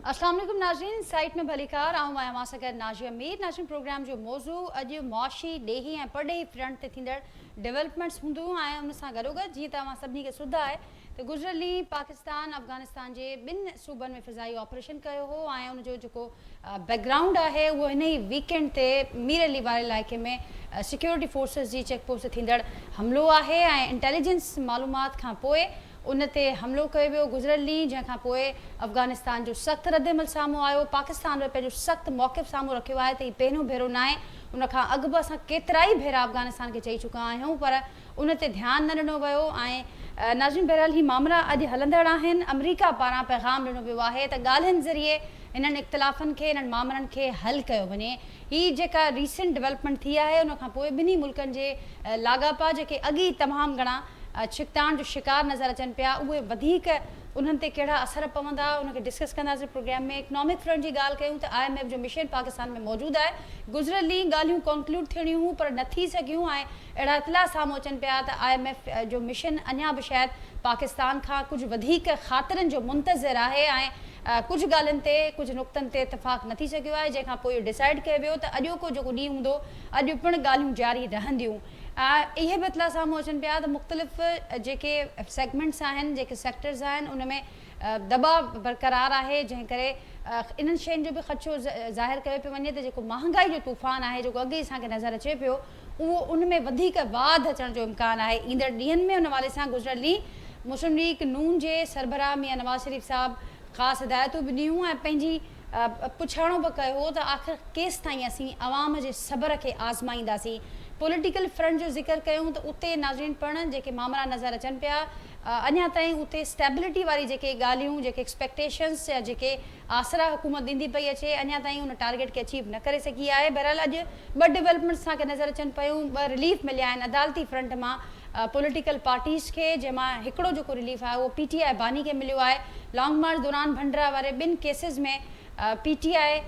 अस्सलाम वालेकुम नाज़रीन, साइट में भलीकार आऊं आहियां मां सां गॾु नाज़िया मीर। नाज़रीन, प्रोग्राम जो मौज़ू अॼु मुआशी ॾेही ऐं परॾेही फ्रंट ते थींदड़ डेवलपमेंट्स हूंदियूं ऐं उन सां गॾोगॾु जीअं तव्हां सभिनी खे सुधा आहे त गुज़िरियल ॾींहुं पाकिस्तान अफ़गानिस्तान जे ॿिनि सूबनि में फ़िज़ाई ऑपरेशन कयो हो ऐं उनजो जेको बैकग्राउंड आहे उहो हिन ई वीकेंड ते मीर अली वारे इलाइक़े में सिक्योरिटी फोर्सिस जी चेकपोस्ट ते थींदड़ हमिलो आहे ऐं इंटेलिजेंस मालूमात खां पोइ उन ते हमिलो कयो वियो गुज़िरियल ॾींहुं, जंहिंखां पोइ अफ़गानिस्तान जो सख़्तु रद्दमल साम्हूं आयो। पाकिस्तान में पंहिंजो सख़्तु मौक़िफ़ साम्हूं रखियो आहे त हीउ पहिरियों भेरो न आहे। उनखां अॻु बि असां केतिरा ई भेरा अफ़गानिस्तान खे चई चुका आहियूं, पर उन ते ध्यानु न ॾिनो वियो। ऐं नाज़रीन, बहरहाल ही मामला अॼु हलंदड़ आहिनि। अमरीका पारां पैगाम ॾिनो वियो आहे त ॻाल्हियुनि ज़रिए इन्हनि इख़्तिलाफ़नि खे, इन्हनि मामलनि खे हल कयो वञे। हीअ जेका रीसेंट डेवलपमेंट थी आहे उनखां पोइ ॿिन्ही मुल्कनि जे लाॻापा जेके अॻी तमामु घणा छिकताण जो शिकार नज़र अचनि पिया, उहे वधीक उन्हनि ते कहिड़ा असर पवंदा उनखे डिस्कस कंदासीं प्रोग्राम में। इकनॉमिक फ्रंट जी ॻाल्हि कयूं त IMF जो मिशन पाकिस्तान में मौजूदु आहे। गुज़िरियल ॾींहुं ॻाल्हियूं कंक्लूड थियणियूं हुयूं पर न थी सघियूं ऐं अहिड़ा इतला साम्हूं अचनि पिया त IMF जो मिशन अञा बि शायदि पाकिस्तान खां कुझु वधीक ख़ातिरनि जो मुंतज़िर आहे ऐं कुझु ॻाल्हियुनि ते, कुझु नुक़्तनि ते इतफ़ाक़ न थी सघियो आहे, जंहिंखां पोइ इहो डिसाइड कयो वियो त अॼोको जेको ॾींहुं हूंदो अॼु पिणु ॻाल्हियूं जारी रहंदियूं। इहे बि इतला साम्हूं अचनि पिया त मुख़्तलिफ़ जेके सेगमेंट्स आहिनि, जेके सेक्टर्स आहिनि, उन में दॿाउ बरक़रार आहे, जंहिं करे इन्हनि शयुनि जो बि ख़दशो ज़ाहिरु कयो पियो वञे त जेको महांगाई जो तूफ़ान आहे, जेको अॻे असांखे नज़र अचे पियो, उहो उन में वधीक वाध अचण जो इम्कानु आहे ईंदड़ ॾींहंनि में। उन हवाले सां गुज़िरियल ॾींहुं मुस्लिम लीग नून जे सरबराह मियां नवाज़ शरीफ़ साहिबु ख़ासि हिदायतूं बि ॾियूं ऐं पंहिंजी पुछाणो बि कयो हो त आख़िर केसि ताईं असीं आवाम जे सब्र खे आज़माईंदासीं। पॉलिटिकल फ्रंट जो ज़िक्र कयूं त उते नाज़रीन पिणु जेके मामला नज़र अचनि पिया, अञा ताईं उते स्टेबिलिटी वारी जेके ॻाल्हियूं, जेके एक्सपेक्टेशन्स या जेके आसरा हुकूमत ॾींदी पई अचे, अञा ताईं उन टारगेट खे अचीव न करे सघी आहे। बहरहाल अॼु ॿ डेवलपमेंट्स असांखे नज़र अचनि पियूं, ॿ रिलीफ मिलिया आहिनि अदालती फ्रंट मां पॉलिटिकल पार्टीज़ खे, जंहिंमां हिकिड़ो जेको रिलीफ आहे उहो PTI बानी खे मिलियो आहे। लॉन्ग मार्च दौरान भंडरा वारे ॿिनि केसिस में PTI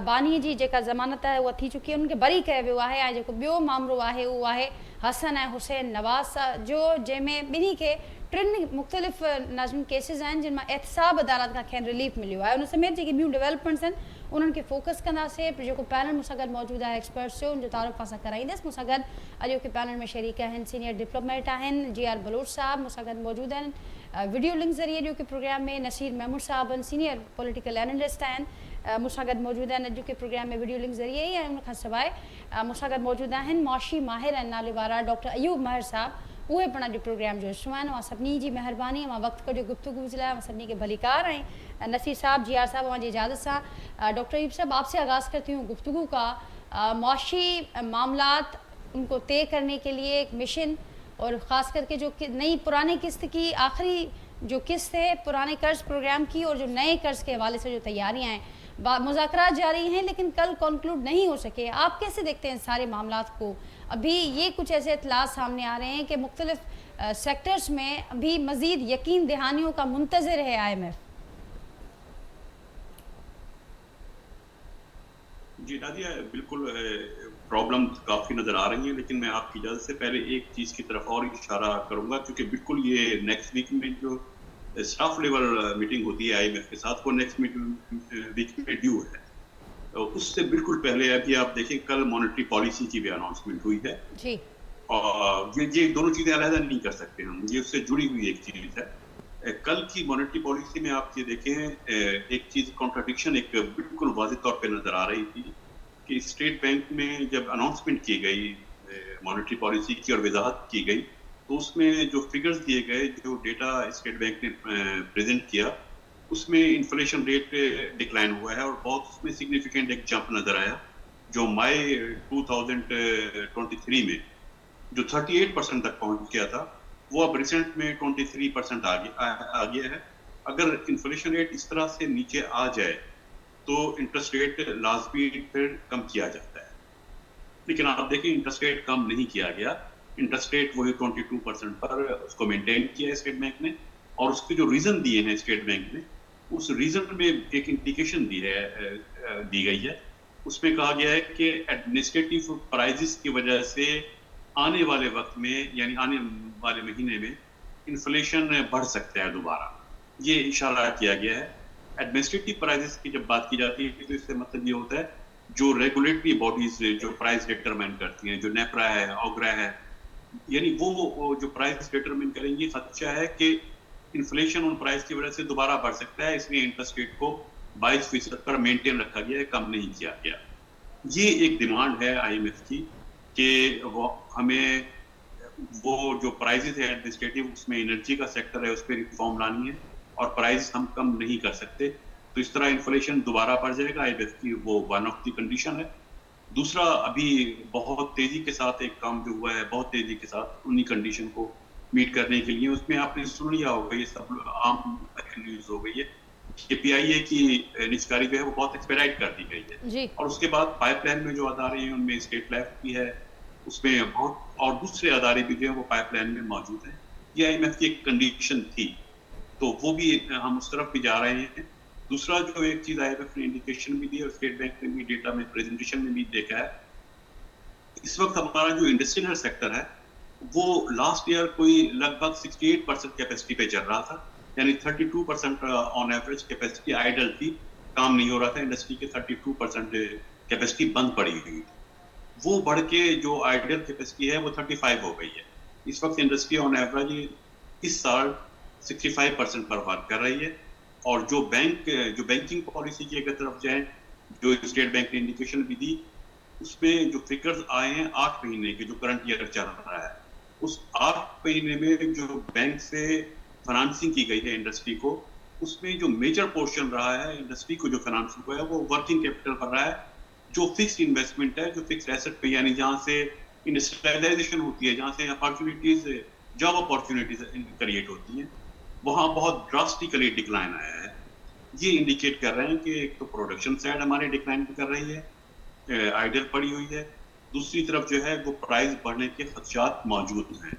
बानी जी जेका ज़मानत आहे उहा थी चुकी आहे, उन्हनि खे बरी कयो वियो आहे। ऐं जेको ॿियो मामिलो आहे उहो आहे हसन ऐं हुसैन नवाज़ जो, जंहिंमें ॿिन्ही खे टिनि मुख़्तलिफ़ नाज़रीन केसिस आहिनि जिन मां एहतसाब अदालत खां खेनि रिलीफ मिलियो आहे। उन समेत जेके ॿियूं डेवलपमेंट्स आहिनि उन्हनि खे फोकस कंदासीं। जेको पैनल मूंसां गॾु मौजूदु आहे एक्सपर्ट्स जो, उनजो तारुफ़ असां कराईंदसि। मूंसां गॾु अॼोके पैनल में शरीक आहिनि सीनियर डिप्लोमेट आहिनि GR बलोच साहब, मूंसां गॾु मौजूदु आहिनि वीडियो लिंक ज़रिए अॼोके प्रोग्राम में नसीर महमूद साहब आहिनि, सीनियर पॉलिटिकल एनालिस्ट आहिनि, मूंसां गॾु मौजूदु आहिनि अॼोके प्रोग्राम में वीडियो लिंक ज़रिए ई। ऐं उनखां सवाइ मूंसां गॾु मौजूदु आहिनि मुआशी माहिर ऐं नाले वारा डॉक्टर अयूब महर साहब, उहे पिणु अॼु प्रोग्राम जो हिसो आहिनि। मां सभिनी जी महिरबानी, मां वक़्तु कढियो गुफ़्तगू जे लाइ, मां सभिनी खे भलीकार। ऐं नसीर साहब, GR साहब, हमारी इजाज़त सां डॉक्टर अयूब साहब आपसे आगाज़ करती हूँ गुफ्तगू का। मुआशी मामलात उनको तय करने के लिए एक मिशन और ख़ास करके जो नई पुरानी किस्त की आखिरी जो किस्त है पुराने कर्ज प्रोग्राम की और जो नए कर्ज के हवाले से जो तैयारियां हैं, मुज़ाकरात जारी हैं लेकिन कल कंक्लूड नहीं हो सके। आप कैसे देखते हैं सारे मामलात को? अभी ये कुछ ऐसे इतलात सामने आ रहे हैं कि मुख्तलिफ सेक्टर्स में अभी मज़ीद यकीन दहानियों का मुंतज़िर है IMF। जी नादिया, बिल्कुल प्रॉब्लम काफ़ी नज़र आ रही है, लेकिन मैं आपकी इजाज़त से पहले एक चीज़ की तरफ और इशारा करूँगा, क्योंकि बिल्कुल ये नेक्स्ट वीक में जो स्टाफ लेवल मीटिंग होती है IMF के साथ, वो नेक्स्ट वीक में ड्यू है। तो उससे बिल्कुल पहले अभी आप देखें कल मॉनेटरी पॉलिसी की भी अनाउंसमेंट हुई है जी। और ये दोनों चीज़ें अलग नहीं कर सकते हम, ये उससे जुड़ी हुई एक चीज़ है। कल की मॉनेटरी पॉलिसी में आप ये देखें एक चीज़ कॉन्ट्राडिक्शन एक बिल्कुल वाज़ेह तौर पे नज़र आ रही थी कि स्टेट बैंक में जब अनाउंसमेंट की गई मॉनेटरी पॉलिसी की और वजाहत की गई, तो उसमें जो फिगर्स दिए गए, जो डेटा स्टेट बैंक ने प्रेजेंट किया, उसमें इन्फ्लेशन रेट डिक्लाइन हुआ है और बहुत उसमें सिग्निफिकेंट एक जंप नज़र आया, जो मई 2023 में जो 38% तक पहुंच गया था, वो अब रिसेंट में 23% आ गया है। अगर इन्फ्लेशन रेट इस तरह से नीचे आ जाए तो इंटरेस्ट रेट लाजमी फिर कम किया जाता है, लेकिन आप देखें इंटरेस्ट रेट कम नहीं किया गया। इंटरेस्ट रेट वही 22% पर उसको मेंटेन किया है स्टेट बैंक ने, और उसके जो रीजन दिए हैं स्टेट बैंक ने, उस रीजन में एक इंडिकेशन दी गई है। उसमें कहा गया है कि एडमिनिस्ट्रेटिव प्राइजेस की वजह से आने वाले वक्त में, यानी आने वाले महीने में इन्फ्लेशन बढ़ सकता है दोबारा, ये इशारा किया गया है। एडमिनिस्ट्रेटिव प्राइसेस की जब बात की जाती है तो इससे मतलब ये होता है जो रेगुलेटरी बॉडीज जो प्राइस डिटरमाइन करती हैं, जो नेपरा है, ओग्रा है, यानी वो जो प्राइस डिटरमाइन करेंगी, खदशा है कि इन्फ्लेशन उन प्राइस की वजह से दोबारा बढ़ सकता है, इसलिए इंटरेस्ट रेट को 22% पर मेंटेन रखा गया है, कम नहीं किया गया। ये एक डिमांड है आईएमएफ की कि वो हमें वो जो प्राइसेस है एडमिनिस्ट्रेटिव, उसमें एनर्जी का सेक्टर है, उस पर रिफॉर्म लानी है और प्राइस हम कम नहीं कर सकते, तो इस तरह इन्फ्लेशन दोबारा बढ़ जाएगा। आईएमएफ की वो वन ऑफ द कंडीशन है। दूसरा, अभी बहुत तेजी के साथ एक काम जो हुआ है, बहुत तेजी के साथ उन्हीं कंडीशन को मीट करने के लिए, उसमें आपने सुन लिया होगा, ये सब आम न्यूज हो गई है कि पीआईए की निजकारी जो है वो बहुत एक्सपेडाइट कर दी गई है जी। और उसके बाद पाइपलाइन में जो अदारे हैं उनमें स्टेट लाइफ भी है, उसमें बहुत और दूसरे अदारे भी जो है वो पाइपलाइन में मौजूद हैं। ये आईएमएफ की एक कंडीशन थी, तो वो भी हम उस तरफ भी जा रहे हैं। दूसरा जो एक चीज आईएमएफ ने इंडिकेशन भी दी और स्टेट बैंक ने भी डेटा में प्रेजेंटेशन में भी देखा है, इस वक्त हमारा जो इंडस्ट्रियल सेक्टर है वो लास्ट ईयर कोई लगभग 68% कैपेसिटी पे चल रहा था, यानी 32% ऑन एवरेज कैपेसिटी आइडल थी, काम नहीं हो रहा था, इंडस्ट्री के 32% कैपेसिटी बंद पड़ी हुई थी। वो बढ़ के जो आइडल कैपेसिटी है वो 35 हो गई है। इस वक्त इंडस्ट्री ऑन एवरेज इस साल 65% पर वर्क कर रही है और जो बैंकिंग पॉलिसी की अगर तरफ जाए, जो स्टेट बैंक ने इंडिकेशन भी दी, उसमें जो फिगर्स आए हैं 8 महीने के जो करंट ईयर चल रहा है, उस 8 महीने में जो बैंक से फाइनेंसिंग की गई है इंडस्ट्री को, उसमें जो मेजर पोर्शन रहा है इंडस्ट्री को जो फाइनेंस हुआ है वो वर्किंग कैपिटल पर रहा है, जो फिक्स्ड इन्वेस्टमेंट है, जो फिक्स्ड एसेट पे, यानी जहाँ से इंडस्ट्रियलाइजेशन होती है, जहाँ से अपॉर्चुनिटीज, जॉब अपॉर्चुनिटीज क्रिएट होती हैं, वहाँ बहुत ड्रास्टिकली डिक्लाइन आया है। ये इंडिकेट कर रहे हैं कि एक तो प्रोडक्शन साइड हमारे डिक्लाइन कर रही है, आइडल पड़ी हुई है, दूसरी तरफ जो है वो प्राइस बढ़ने के खदशात मौजूद हैं।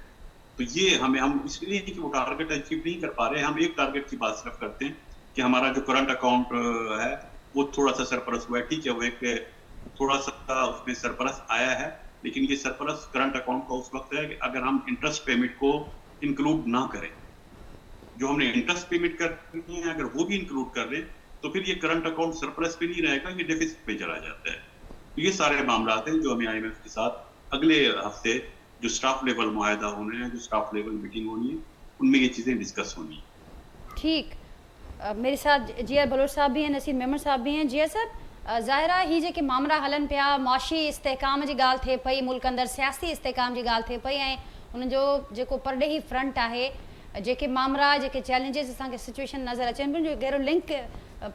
तो ये हम इसलिए कि वो टारगेट अचीव नहीं कर पा रहे हैं, हम एक टारगेट की बात सिर्फ करते हैं कि हमारा जो करंट अकाउंट है वो थोड़ा सा सरप्लस हुआ है, ठीक है, वो एक थोड़ा सा उसमें सरप्लस आया है, लेकिन ये सरप्लस करंट अकाउंट का उस वक्त है कि अगर हम इंटरेस्ट पेमेंट को इंक्लूड ना करें, जो हमने इंटरेस्ट पेमेंट करनी है अगर वो भी इंक्लूड कर लें तो फिर ये करंट अकाउंट सरप्लस पे नहीं रहेगा, ये डेफिसिट पे चला जाता है। तो ये सारे मामला हैं जो हमें आईएमएफ के साथ अगले हफ्ते जो स्टाफ लेवल मुआहदा होने हैं, जो स्टाफ लेवल मीटिंग होनी है, उनमें ये चीज़ें डिस्कस होनी है। ठीक, मेरे साथ जिया बलोच साहब भी हैं, नसीर मेमन साहब भी हैं। जिया साहब, ज़ाहिरा ही जेके मामला हलन पिया, माशी इस्तेकाम जी ॻाल्हि थिए पई, मुल्क अंदर सियासी इस्तेकाम जी ॻाल्हि थिए पई, ऐं उन जो जेको परॾेही फ्रंट आहे, जेके मामला, जेके चैलेंजिस असांखे सिचुएशन नज़र अचनि पियूं, जो गहरो लिंक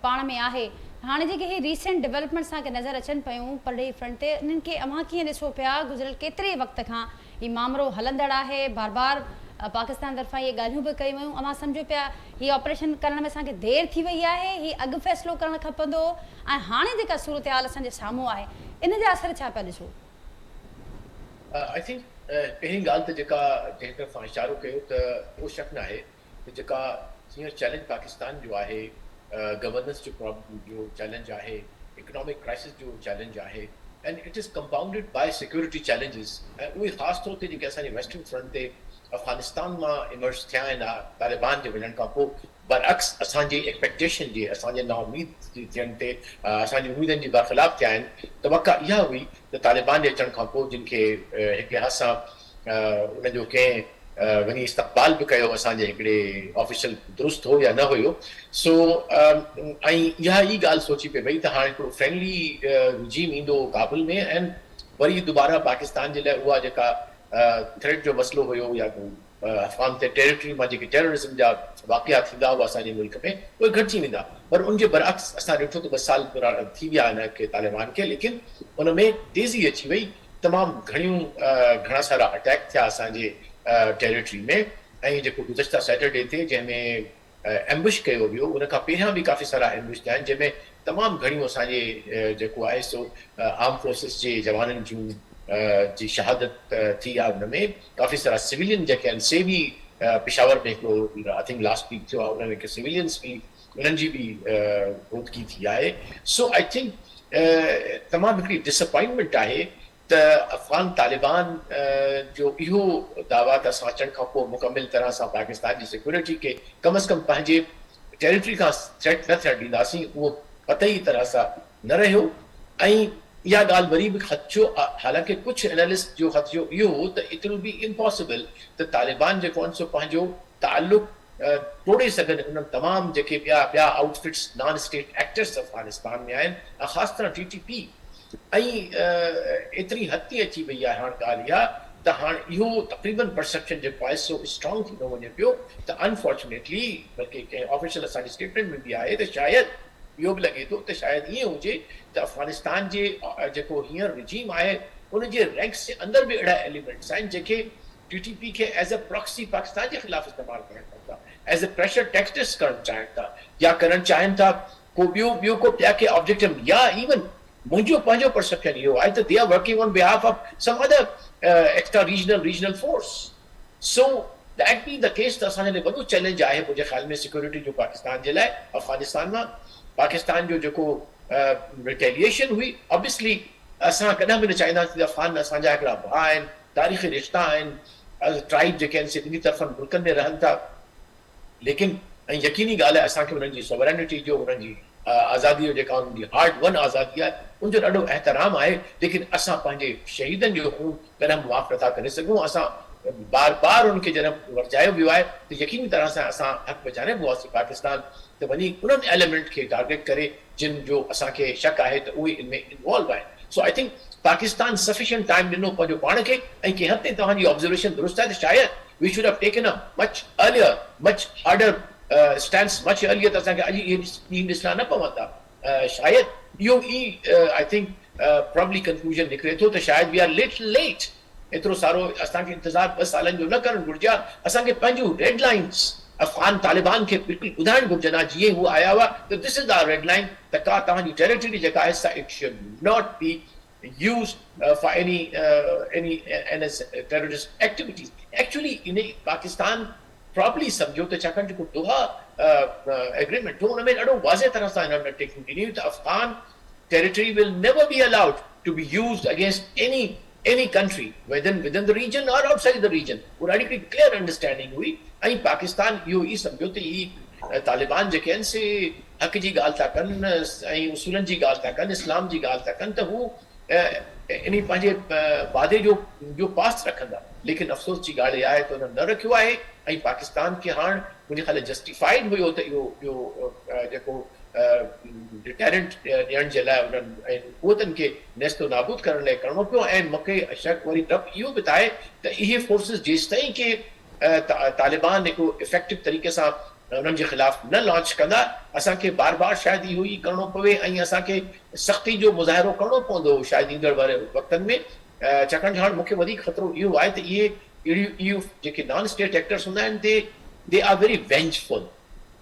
पाण में आहे, हाणे जेके ही रीसेंट डेवलपमेंट असांखे नज़र अचनि पियूं परॾेही फ्रंट ते, उन्हनि खे अव्हां कीअं ॾिसो पिया? गुज़िरियल केतिरे वक़्त खां ही मामिलो हलंदड़ आहे, बार बार पाकिस्तान तरफ़ां इहे ॻाल्हियूं बि कयूं वियूं, अव्हां सम्झो पिया ही ऑपरेशन करण में असांखे देरि थी वई आहे, ही अॻु फ़ैसिलो करणु खपंदो, ऐं हाणे जेका सूरत हाल असांजे साम्हूं आहे इन जा असर छा पिया ॾिसो? आई थिंक पहिरीं ॻाल्हि त जेका जंहिं तरफ़ तव्हां इशारो कयो त उहो शक न आहे त जेका हींअर चैलेंज पाकिस्तान जो आहे, गवर्नेंस जो प्रॉब्लम जो चैलेंज आहे, इकोनॉमिक क्राइसिस जो चैलेंज आहे, and it is compounded by security challenges, ऐं उहे ख़ासि तौर ते जेके असांजे वेस्टर्न फ्रंट ते अफ़गानिस्तान मां इमर्ज थिया आहिनि तालिबान जे वञण खां पोइ, बरअक्स असांजी एक्सपेक्टेशन जे, असांजे नाउमीद थियण ते, असांजी उमेदनि जी बरख़िलाफ़ थिया आहिनि। तवक़ा इहा हुई त तालिबान जे अचण खां पोइ जिन खे हिकु लिहाज़ सां उनजो कंहिं वञी इस्तक़बाल बि कयो असांजे हिकिड़े ऑफिशियल दुरुस्त हो या न हुयो, सो ऐं इहा ई ॻाल्हि सोची पई वई त हाणे हिकिड़ो फ्रेंडली रिजीम ईंदो काबुल में, ऐं वरी दुबारा पाकिस्तान जे लाइ उहा जेका थ्रेट जो मसइलो हुयो या अफ़गान ते टेरिटरी मां जेके टेररिज़म जा वाक़िया थींदा हुआ असांजे मुल्क में, उहे घटिजी वेंदा, पर उनजे बरअक्स असां ॾिठो त 2 साल पूरा थी विया हिन खे तालिबान खे, लेकिन उन में तेज़ी अची वई, तमामु घणा सारा अटैक थिया असांजे टेरिटरी में, ऐं जेको गुज़िश्ता सैटरडे ते जंहिंमें एम्बुश कयो वियो, उन खां पहिरियां बि काफ़ी सारा एम्बुश थिया आहिनि, जंहिंमें तमामु घणियूं असांजे जेको आहे सो आर्म फोर्सिस जे जवाननि जूं जी शहादत थी आहे, हुन में काफ़ी सारा सिविलियन जेके आहिनि से बि पेशावर में हिकिड़ो आई थिंक लास्ट वीक थियो आहे, हुन में सिविलियंस बि उन्हनि जी बि रोदगी थी आहे। सो आई थिंक तमामु हिकिड़ी डिसअपॉइंटमेंट आहे त अफ़गान तालिबान जो इहो दावा त असां अचण खां पोइ मुकमिल तरह सां पाकिस्तान जी सिक्योरिटी खे कम अज़ कम पंहिंजे टेरिटरी खां थ्रेट न थियण ॾींदासीं उहो कतई तरह सां न रहियो। ऐं इहा ॻाल्हि वरी बि ख़दशो, हालांकि कुझु एनालिस्ट जो ख़दशो इहो हो त इट विल बी इम्पॉसिबल त तालिबान जेको आहे सो पंहिंजो ताल्लुक तोड़े सघनि उन्हनि तमामु जेके ॿिया outfits non state actors Afghanistan में आहिनि, ख़ासि तरह TTP। ऐं एतिरी हद ते अची वई आहे हाणे ॻाल्हि इहा त हाणे इहो तक़रीबन परसेप्शन जेको आहे सो स्ट्रॉन्ग थींदो वञे पियो त अनफॉर्चुनेटली, बल्कि कंहिं ऑफिशियल असांजे स्टेटमेंट में बि आहे त शायदि इहो बि लॻे थो त शायदि ईअं हुजे त अफ़गानिस्तान जे जेको हींअर रिजीम आहे उनजे रैंक्स जे अंदरि बि अहिड़ा एलिमेंट्स आहिनि जेके TTP खे एज़ अ प्रॉक्सी पाकिस्तान जे ख़िलाफ़ इस्तेमालु करणु था, एज़ अ प्रेशर टेक्टिक्स करणु चाहिनि था, या करणु चाहिनि था को ॿियो को ॿिया के ऑब्जेक्टिव, या इवन मुंहिंजो पंहिंजो परसेप्शन इहो आहे त they are working on behalf of some other extra regional force. So that be the case त असांजे लाइ वॾो चैलेंज आहे मुंहिंजे ख़्याल में सिक्योरिटी जो पाकिस्तान जे लाइ। अफ़गानिस्तान मां पाकिस्तान जो जेको रिटेलिएशन हुई, ऑब्वियसली असां कॾहिं बि न चाहींदासीं त अफ़गान असांजा हिकिड़ा भाउ आहिनि, तारीख़ी रिश्ता आहिनि, ट्राइब जेके आहिनि से ॿिन्ही तरफ़नि मुल्कनि में रहनि था, लेकिन ऐं यकीनी ॻाल्हि आहे असांखे उन्हनि जी सॉवरेनिटी जो, उन्हनि जी आज़ादी जो जेका उन्हनि जी हार्ड वन आज़ादी आहे उनजो ॾाढो एहतराम आहे। लेकिन असां पंहिंजे शहीदनि जो खून कॾहिं माफ़ नथा करे सघूं। असां बार उनखे जॾहिं वरजायो वियो आहे त यकीनी तरह सां असां हक़ बचाइबो आहे पाकिस्तान त वञी उन्हनि एलिमेंट खे टारगेट करे जिन जो असांखे शक आहे त उहे इनमें इन्वॉल्व आहिनि। So I think Pakistan sufficient time ॾिनो पंहिंजो पाण खे। ऐं कंहिं हद ते तव्हांजी ऑब्जर्वेशन दुरुस्त आहे त शायदि we should have taken a much earlier much harder stands much earlier, त असांखे अॼु इहे ॾींहं ॾिसणा न पवंदा। शायदि इहो ई आई थिंक प्रॉब्ली कंक्लूजन निकिरे थो त शायदि वी आर लिटिल लेट। एतिरो सारो असांखे इंतज़ारु 2 सालनि जो न करणु घुरिजे। असांखे पंहिंजूं रेडलाइंस अफ़गान तालिबान खे बिल्कुलु ॿुधाइणु घुरिजनि आहे, जीअं हू आया हुआ त this is our red line, त का तव्हांजी टेरिटरी जेका आहे सा it should not be used for any terrorist activities. Actually in Pakistan probably समझो त छाकाणि जेको दोहा एग्रीमेंट हो उनमें ॾाढो वाज़े तरह सां अंडरटेकिंग ॾिनी त Afghan territory will never be allowed to be used against any country within the region or outside the region. वो ॾाढी हिकिड़ी क्लियर अंडरस्टैंडिंग हुई। ऐं पाकिस्तान इहो ई सम्झो त ही तालिबान जेके आहिनि से हक़ जी ॻाल्हि था कनि ऐं उसूलनि जी ॻाल्हि था कनि, इस्लाम जी ॻाल्हि था कनि, त हू इन पंहिंजे वादे जो पास रखंदा। लेकिन अफ़सोस जी ॻाल्हि इहा आहे त हुन न रखियो आहे। ऐं पाकिस्तान खे हाणे मुंहिंजे ख़्याल जस्टिफाइड हुयो त इहो जेको डिटेरेंट ॾियण जे लाइ उन्हनि ऐं क़ुवतनि खे नेस्तो नाबूद करण लाइ करिणो पियो। ऐं मूंखे शक वरी डप इहो बि आहे त इहे फोर्सिस जेसिताईं के तालिबान हिकु इफेक्टिव तरीक़े सां उन्हनि जे ख़िलाफ़ न लॉन्च कंदा, असांखे बार शायदि इहो ई करिणो पवे ऐं असांखे सख़्ती जो मुज़ाहिरो करिणो पवंदो शायदि ईंदड़ वारे वक़्तनि में। छाकाणि हाणे मूंखे वधीक ख़तरो इहो आहे त इहे जेके नॉन स्टेट एक्टर्स हूंदा आहिनि दे आर वेरी वेंजफुल।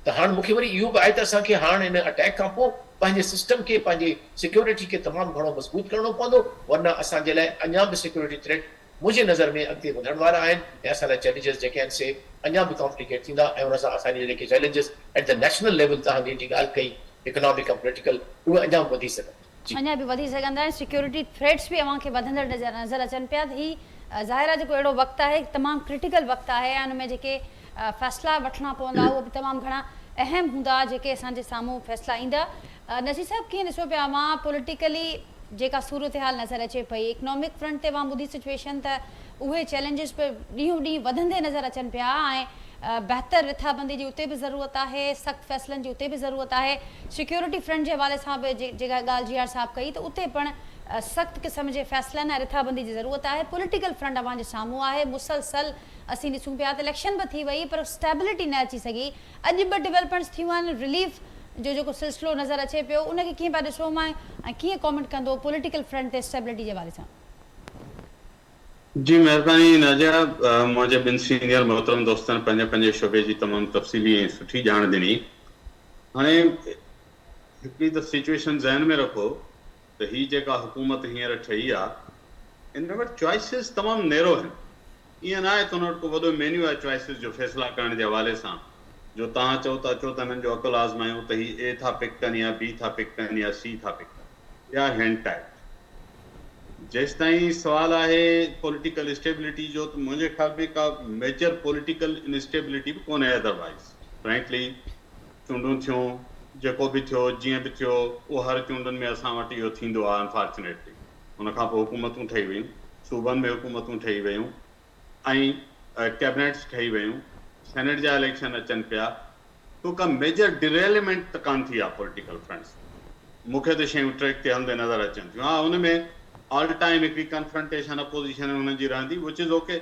त हाणे मूंखे वरी इहो बि आहे त असांखे हाणे हिन अटैक खां पोइ पंहिंजे सिस्टम खे, पंहिंजे सिक्योरिटी खे तमामु घणो मज़बूत करिणो पवंदो, वरना असांजे लाइ अञा बि सिक्योरिटी थ्रेट मुंहिंजे नज़र में अॻिते वधण वारा आहिनि। ऐं असां लाइ चैलेंजिस जेके आहिनि से अञा बि कॉम्प्लिकेट थींदा। ऐं हुन सां असांजे जेके challenges at the national level तव्हां जंहिंजी ॻाल्हि कई इकोनॉमिक ऐं पॉलिटिकल, उहे अञा वधी सघनि, अञा बि वधी सघंदा आहिनि। सिक्योरिटी थ्रेट्स बि अव्हांखे वधंदड़ नज़र अचनि पिया। ही ज़ाहिर आहे जेको अहिड़ो वक़्तु आहे, तमामु क्रिटिकल वक़्तु आहे ऐं हुनमें जेके फ़ैसिला वठणा पवंदा उहे बि तमामु घणा अहम हूंदा जेके असांजे साम्हूं फ़ैसिला ईंदा। नज़ीर साहिबु कीअं ॾिसो पिया मां पॉलिटिकली जेका सूरत हाल नज़र अचे पई, इकनॉमिक फ्रंट ते मां ॿुधी सिचुएशन त उहे चैलेंजिस पे ॾींहों ॾींहुं वधंदे नज़र अचनि पिया ऐं बहितर रिथाबंदी जी उते बि ज़रूरत आहे, सख़्तु फ़ैसिलनि जी उते बि ज़रूरत आहे। सिक्योरिटी फ्रंट जे हवाले सां बि जेका ॻाल्हि GR साहिबु कई त उते पिणु सख़्तु क़िस्म जे फ़ैसिलनि ऐं रिथाबंदी जी ज़रूरत आहे। पॉलिटिकल फ्रंट अव्हांजे साम्हूं आहे, मुसलसल असीं ॾिसूं पिया त इलेक्शन बि थी वई पर स्टेबिलिटी न अची सघी। अॼु बि डेवलपमेंट्स थियूं आहिनि, रिलीफ जो जेको सिलसिलो नज़र अचे पियो उनखे कीअं पिया ॾिसो मां ऐं कीअं कॉमेंट कंदो पॉलिटिकल फ्रंट ते स्टेबिलिटी जे हवाले सां? जी महिरबानी नाज़िया, मुंहिंजे ॿिनि सीनियर मोहतरम दोस्तनि पंहिंजे शोबे जी तमामु तफ़सीली ऐं सुठी ॼाण ॾिनी। हाणे हिकिड़ी त सिचुएशन ज़हन में रखो त ही जेका हुकूमत हींअर ठही आहे इन वटि चॉइसिस तमामु नेरो आहिनि। ईअं न आहे त हुन वटि को वॾो मेन्यू आहे चॉइसिस जो फ़ैसिला करण जे हवाले सां, जो तव्हां चओ था अचो त हिननि जो अकुलु आज़मायूं त ही A था पिक कनि या B था पिक कनि या C था पिक कनि या हैंड टाइप। जेसि ताईं सुवालु आहे पॉलिटिकल स्टेबिलिटी जो, त मुंहिंजे ख़्याल में का मेजर पॉलिटिकल इनस्टेबिलिटी बि कोन्हे अदरवाइज़ फ्रैंकली। चूंडूं थियूं, जेको बि थियो जीअं बि थियो, उहो हर चूंडुनि में असां वटि इहो थींदो आहे अनफॉर्चुनेटली। उन खां पोइ हुकूमतूं ठही वियूं, सूबनि में हुकूमतूं ठही वियूं ऐं कैबिनेट्स ठही वियूं, सेनेट जा इलेक्शन अचनि पिया, तो का मेजर डिरेलमेंट त कान थी आहे पॉलिटिकल फ्रंट्स। मूंखे त शयूं ट्रैक ते हलंदे नज़र अचनि थियूं। हा, हुन में ऑल टाइम हिकिड़ी कन्फ्रंटेशन अपोजिशन हुननि जी रहंदी, विच इज़ ओके।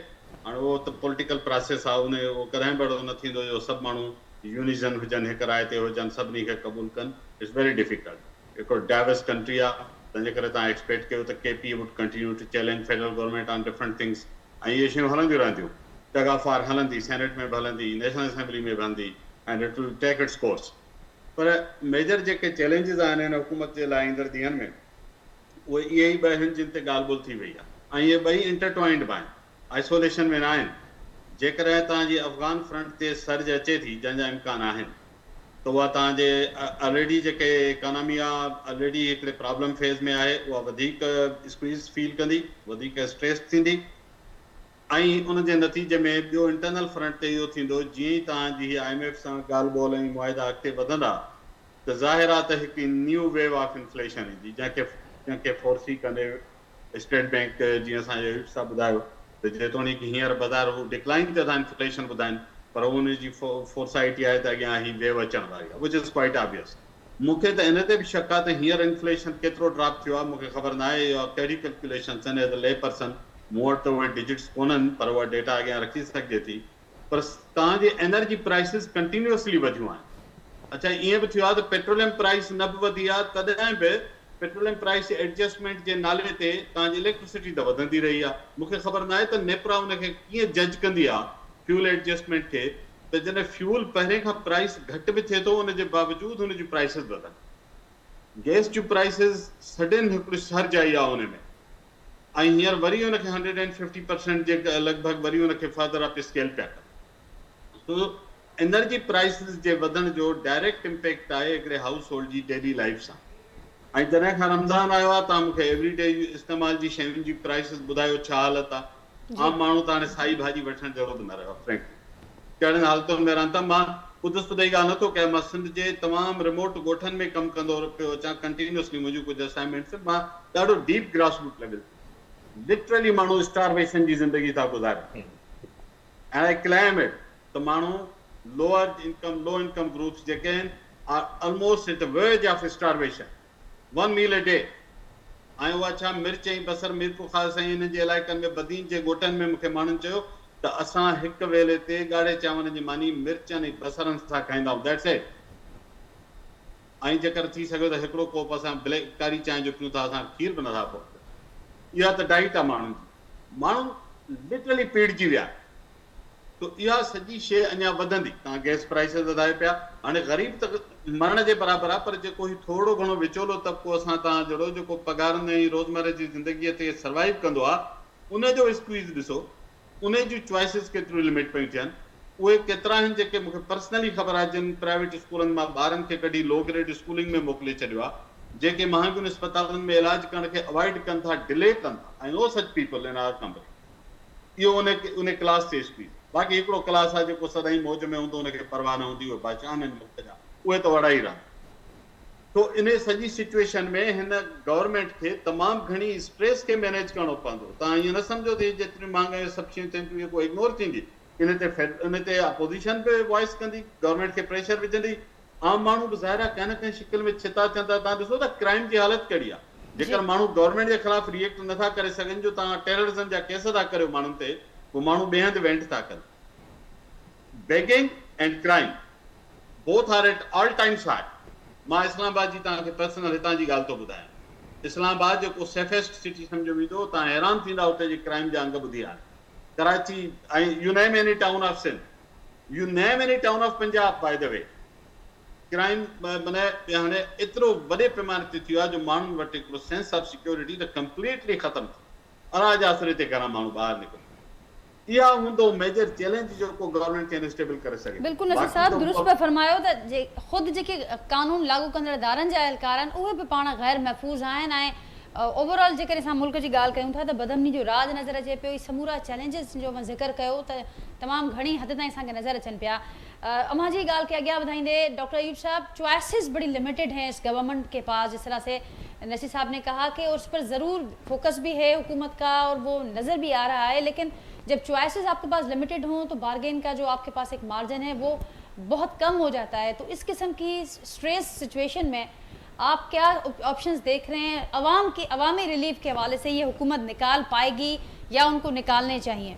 हाणे उहो त पॉलिटिकल प्रोसेस आहे, उहो कॾहिं बि अहिड़ो न थींदो जो सभु माण्हू यूनिजन हुजनि, हिकु राय ते हुजनि, सभिनी खे क़बूल कनि। It's very difficult. हिकिड़ो डाइवर्स कंट्री आहे, तंहिंजे करे तव्हां एक्सपेक्ट कयो त KP would continue to challenge federal government on different things, ऐं इहे शयूं हलंदियूं रहंदियूं। टगाफार हलंदी, सेनेट में बि हलंदी, नेशनल असेंबली में बि हलंदी, and it will take its course. पर मेजर जेके चैलेंजिस आहिनि हिन हुकूमत जे लाइ ईंदड़ ॾींहंनि में, उहे इहे ई ॿ आहिनि जिन ते ॻाल्हि ॿोल्हि थी वई आहे, ऐं इहे ॿई इंटरट्वाइंड बि आहिनि, आइसोलेशन में न आहिनि। जेकॾहिं तव्हांजी अफ़गान फ्रंट ते सर्ज अचे थी, जंहिंजा इम्कान आहिनि, त उहा तव्हांजे ऑलरेडी जेके इकोनॉमी आहे ऑलरेडी हिकिड़े प्रॉब्लम फेज़ में आहे, उहा वधीक स्क्वीज़ फील कंदी, वधीक स्ट्रेस थींदी, ऐं उन जे नतीजे में ॿियो इंटरनल फ्रंट ते इहो थींदो, जीअं ई तव्हांजी IMF सां ॻाल्हि ॿोल ऐं मुआइदा अॻिते वधंदा, त ज़ाहिर आहे त हिकु न्यू वेव ऑफ इन्फ्लेशन ईंदी, जंहिंखे फोर्सी कंदे स्टेट बैंक जीअं असांजे सां ॿुधायो त जेतोणीकि हींअर बाज़ार हू डिक्लाइन ते था इन्फ्लेशन ॿुधाइनि, पर उन जी फोर्साइटी आहे त अॻियां ही वेव अचण वारी आहे, विच इज़ क्वाइट ऑबियस। मूंखे त इन ते बि शक आहे त हींअर इन्फ्लेशन केतिरो ड्रॉप थियो आहे, मूंखे ख़बर न आहे, इहा कहिड़ी कैलकुलेशन एज अ ले पर्सन, मूं वटि त उहे डिजिट्स कोन्हनि, पर उहा डेटा अॻियां रखी सघिजे थी। पर तव्हांजी एनर्जी प्राइसिस कंटिन्यूअसली वधियूं आहिनि। अच्छा, ईअं बि थियो आहे त पेट्रोलियम प्राइस न बि वधी आहे, तॾहिं बि पेट्रोलियम प्राइस एडजस्टमेंट जे नाले ते तव्हांजी इलेक्ट्रिसिटी त वधंदी रही आहे। मूंखे ख़बर न आहे त नेपरा उनखे कीअं जज कंदी आहे फ्यूल एडजस्टमेंट खे, त जॾहिं फ्यूल पहिरें खां प्राइस घटि बि थिए थो, उनजे बावजूदि हुन जूं प्राइसिस वधनि। गैस जूं प्राइसिस सडन हिकिड़ी सर्ज आई आहे उन में, ऐं हींअर वरी हुनखे 150% जे लॻभॻि वरी हुनखे फर्दर अप स्केल पिया कनि। तो एनर्जी प्राइसिस जे वधण जो डायरेक्ट इम्पैक्ट आहे हिकिड़े हाउस होल्ड जी डेली लाइफ सां। ऐं जॾहिं खां रमज़ान आयो आहे, तव्हां मूंखे एवरीडे इस्तेमाल जी शयुनि जी प्राइसिस ॿुधायो छा हालत आहे। आम माण्हू त हाणे साई भाॼी वठण जहिड़ो बि न रहियो आहे, फ्रैंकली कहिड़नि हालतुनि में रहनि था। मां ख़ुदि ॿुधाई ॻाल्हि नथो कयां, मां सिंध जे तमामु रिमोट ॻोठनि में कमु कंदो पियो अचां कंटिन्यूअसली, मुंहिंजूं कुझु असाइनमेंट्स, मां ॾाढो deep grass root level literally माण्हू स्टारवेशन जी ज़िंदगी था गुज़ारनि। एंड आई क्लेम इट त माण्हू लो इनकम ग्रुप्स जेके आहिनि are almost at the verge of starvation, 1 meal a day। ऐं उहा छा मिर्च ऐं बसर मिर्च ख़ासि ऐं इन जे इलाइक़नि में बदीन जे ॻोठनि में मूंखे माण्हुनि चयो त असां हिकु वेले ते ॻाढ़े चांवरनि जी मानी मिर्चनि ऐं बसरनि सां खाईंदा आहियूं, दैट्स इट। ऐं जेकर थी सघे त हिकिड़ो कोप असां ब्लैक कारी चांहि जो पियूं था, असां खीर बि नथा पियूं। इहा त डाइट आहे माण्हुनि जी, माण्हू लिटरली पीड़िजी विया। तो इहा सॼी शइ अञा वधंदी। तव्हां गैस प्राइसिस वधाए पिया, हाणे ग़रीब त मरण जे बराबरि आहे, पर जेको ही थोरो घणो विचोलो तबिको असां तव्हां जहिड़ो जेको पघारनि ऐं रोज़मर्रा जी ज़िंदगीअ ते सर्वाइव कंदो आहे, उनजो स्क्वीज़ ॾिसो, उन जूं चॉइसिस केतिरियूं लिमिट पियूं थियनि। उहे केतिरा आहिनि जेके मूंखे पर्सनली ख़बर आहे, जिन प्राइवेट स्कूलनि मां ॿारनि खे कढी लो ग्रेड स्कूलिंग में मोकिले छॾियो आहे, जेके महांगियुनि अस्पतालनि में इलाज करण खे अवॉइड कनि था, डिले कनि था। I know such people in our company. इहो उन क्लास ते स्क्वीज़। बाक़ी हिकिड़ो क्लास आहे जेको सदाईं मौज में हूंदो, उनखे परवाह न हूंदी, उहे बादशाह आहिनि मुल्क जा, उहे त वड़ा ई रहनि। तो इन सॼी सिचुएशन में हिन गवर्नमेंट खे तमामु घणी स्ट्रेस खे मैनेज करणो पवंदो। तव्हां ईअं न सम्झो त जेतिरियूं महांगायूं सभु शयूं थियनि थियूं, को इग्नोर थींदी। इन ते अपोजिशन बि वॉइस कंदी, गवर्नमेंट खे प्रेशर विझंदी, आम माण्हू बि ज़ाहिर आहे कंहिं न कंहिं शिकिल में छिता थियनि था। तव्हां ॾिसो त क्राइम जी हालत कहिड़ी आहे। जेकर माण्हू गवर्नमेंट जे ख़िलाफ़ रिएक्ट नथा करे सघनि, जो तव्हां टेररिज़म जा केस था करियो माण्हुनि ते, पोइ माण्हू ॿिए हंधि वेंट था कनि। Begging and crime both are at all times high. मां इस्लामाबाद जी तव्हांखे पर्सनल हितां जी ॻाल्हि थो ॿुधायां। इस्लामाबाद जेको सेफेस्ट सिटी सम्झो वेंदो, तव्हां हैरान थींदा उते जे क्राइम जा अंग ॿुधी हाणे। कराची ऐं you name any town of Sindh, you name any town of Punjab, by the way, crime माना हाणे एतिरो वॾे पैमाने ते थियो आहे जो माण्हुनि वटि हिकिड़ो सेंस ऑफ सिक्योरिटी त कंप्लीटली ख़तमु थी। अराज आसरे ते घणा माण्हू ॿाहिरि निकिरनि। इहा हूंदो मेजर चैलेंज जेको गवर्नमेंट खे इनस्टेबल करे सघे। बिल्कुलु नसीर साहब दुरुस्त पे फरमायो त ख़ुदि जेके कानून लागू कंदड़ इदारनि जा एहलकार आहिनि, उहे बि पाण गैर महफ़ूज़ आहिनि। ऐं ओवरऑल जेकर असां मुल्क जी ॻाल्हि कयूं था त बदअमनी जो राज नज़र अचे पियो। समूरा चैलेंजिस जो मां ज़िक्र कयो त तमामु घणी हद ताईं असांखे नज़र अचनि पिया। अमां जी ॻाल्हि खे अॻियां वधाईंदे डॉक्टर अयूब साहब, चॉइसेस बड़ी लिमिटेड हैं इस गवर्नमेंट के पास, जिस तरह से नसीर साहब ने कहा कि उस पर ज़रूर फोकस भी है हुकूमत का और वो नज़र भी आ रहा है, लेकिन जब चॉइसेस आपके पास लिमिटेड हों तो बार्गेन का जो आपके पास एक मार्जिन है वो बहुत कम हो जाता है। तो इस किस्म की स्ट्रेस सिचुएशन में आप क्या ऑप्शंस देख रहे हैं? अवामी रिलीफ के हवाले से ये हुकूमत निकाल पाएगी या उनको निकालने चाहिए?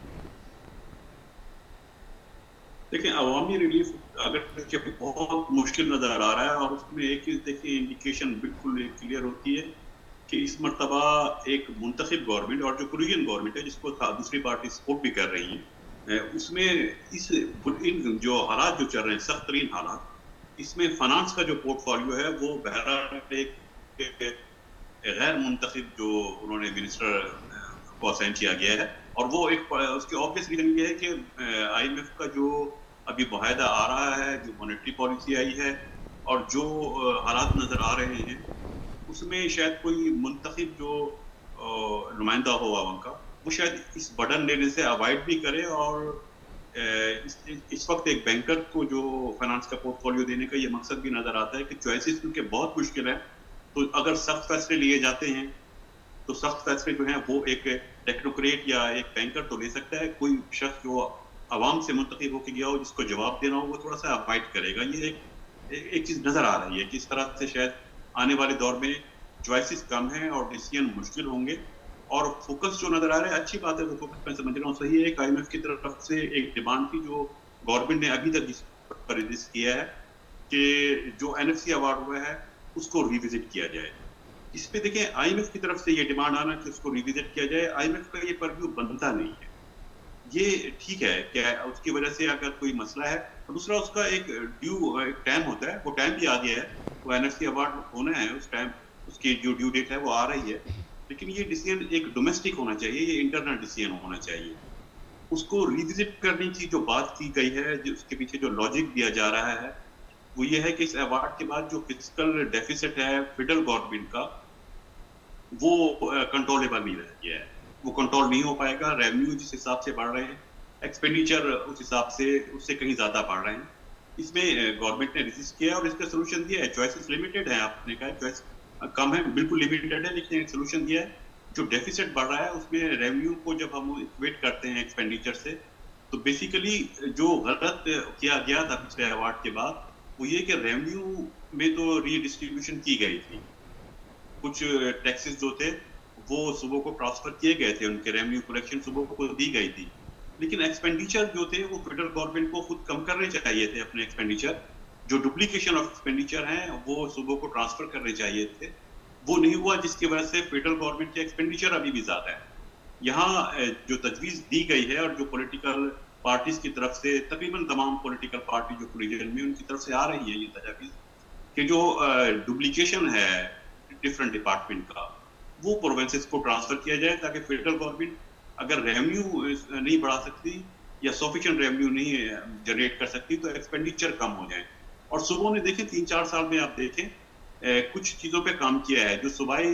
देखिए, अवामी रिलीफ अगर बहुत मुश्किल नज़र आ रहा है, और उसमें एक चीज़ देखिए, इंडिकेशन बिल्कुल क्लियर होती है कि इस मरतबा एक मुंतखब गवर्नमेंट और जो प्रोविजन गवर्नमेंट है, जिसको दूसरी पार्टी सपोर्ट भी कर रही है, उसमें इन जो हालात जो चल रहे हैं, सख्त तरीन हालात, इसमें फाइनेंस का जो पोर्टफोलियो है वो बहरहाल एक गैर मुंतखब जो उन्होंने मिनिस्टर को असाइन किया गया है, और वो एक उसकी ऑब्वियस रीजन ये है कि IMF का जो अभी मुआहदा आ रहा है, जो मॉनेटरी पॉलिसी आई है और जो हालात नज़र आ रहे हैं, उसमें शायद कोई मुंतखब जो नुमाइंदा हो आवाम का, वो शायद इस बर्डन लेने से अवॉइड भी करे, और इस वक्त एक बैंकर को जो फाइनेंस का पोर्टफोलियो देने का ये मकसद भी नज़र आता है कि चॉइसेस क्योंकि बहुत मुश्किल है, तो अगर सख्त फैसले लिए जाते हैं तो सख्त फैसले जो हैं वो एक टेक्नोक्रेट या एक बैंकर तो ले सकता है, कोई शख्स जो आवाम से मुंतखब होकर गया हो, जिसको जवाब देना हो, वो थोड़ा सा अवॉइड करेगा। ये एक चीज़ नज़र आ रही है कि इस तरह से शायद आने वाले दौर में चॉइसेस कम हैं और डिसीजन मुश्किल होंगे, और फोकस जो नज़र आ रहा है, अच्छी बात है, वो फोकस मैं समझ रहा हूँ सही है। IMF की तरफ से एक डिमांड थी जो गवर्नमेंट ने अभी तक इस पर रजिस्ट किया है कि जो NFC अवार्ड हुआ है उसको रिविजिट किया जाए। इस पे देखें, IMF की तरफ से ये डिमांड आना कि उसको रिविजिट किया जाए, IMF का ये परव्यू बनता नहीं है। ये ठीक है कि उसकी वजह से अगर कोई मसला है, तो दूसरा उसका एक टाइम होता है, वो टाइम भी आ गया है, वो NFC अवार्ड होना है, उस टाइम उसकी जो ड्यू डेट है वो आ रही है, लेकिन ये डिसीजन एक डोमेस्टिक होना चाहिए, ये इंटरनल डिसीजन होना चाहिए। उसको रिविजिट करने की जो बात की गई है, जो उसके पीछे जो लॉजिक दिया जा रहा है, वो ये है कि इस अवार्ड के बाद जो फिस्कल डेफिसिट है फेडरल गवर्नमेंट का, वो कंट्रोलेबल नहीं रह गया है, वो कंट्रोल नहीं हो पाएगा। रेवेन्यू जिस हिसाब से बढ़ रहे हैं, एक्सपेंडिचर उस हिसाब से उससे कहीं ज्यादा बढ़ रहे हैं। इसमें गवर्नमेंट ने रेजिस्ट किया और इसका सोल्यूशन दिया है। चॉइसेस लिमिटेड है, आपने कहा चॉइस कम है, बिल्कुल लिमिटेड है, लेकिन एक सोल्यूशन दिया है। जो डेफिसिट बढ़ रहा है उसमें रेवेन्यू को जब हम इक्वेट करते हैं एक्सपेंडिचर से, तो बेसिकली जो गलत किया गया था पिछले अवार्ड के बाद, वो ये कि रेवेन्यू में तो रीडिस्ट्रीब्यूशन की गई थी, कुछ टैक्सेस जो थे वो सूबों को ट्रांसफर किए गए थे, उनके रेवेन्यू कलेक्शन सूबों को दी गई थी, लेकिन एक्सपेंडिचर जो थे वो फेडरल गवर्नमेंट को खुद कम करने चाहिए थे अपने एक्सपेंडिचर। जो डुप्लीकेशन ऑफ एक्सपेंडिचर हैं वो सूबों को ट्रांसफर करने चाहिए थे, वो नहीं हुआ, जिसकी वजह से फेडरल गवर्नमेंट के एक्सपेंडिचर अभी भी ज्यादा है। यहाँ जो तजवीज दी गई है और जो पॉलिटिकल पार्टीज की तरफ से, तकरीबन तमाम पॉलिटिकल पार्टी जो रीजन में उनकी तरफ से आ रही है ये तजवीज कि जो डुप्लीकेशन है डिफरेंट डिपार्टमेंट का, वो प्रोविंसेस को ट्रांसफर किया जाए, ताकि फेडरल गवर्नमेंट अगर रेवेन्यू नहीं बढ़ा सकती या सफिशिएंट रेवेन्यू नहीं जनरेट कर सकती तो एक्सपेंडिचर कम हो जाए। और सूबों ने देखें 3-4 साल में आप देखें कुछ चीज़ों पे काम किया है। जो सूबाई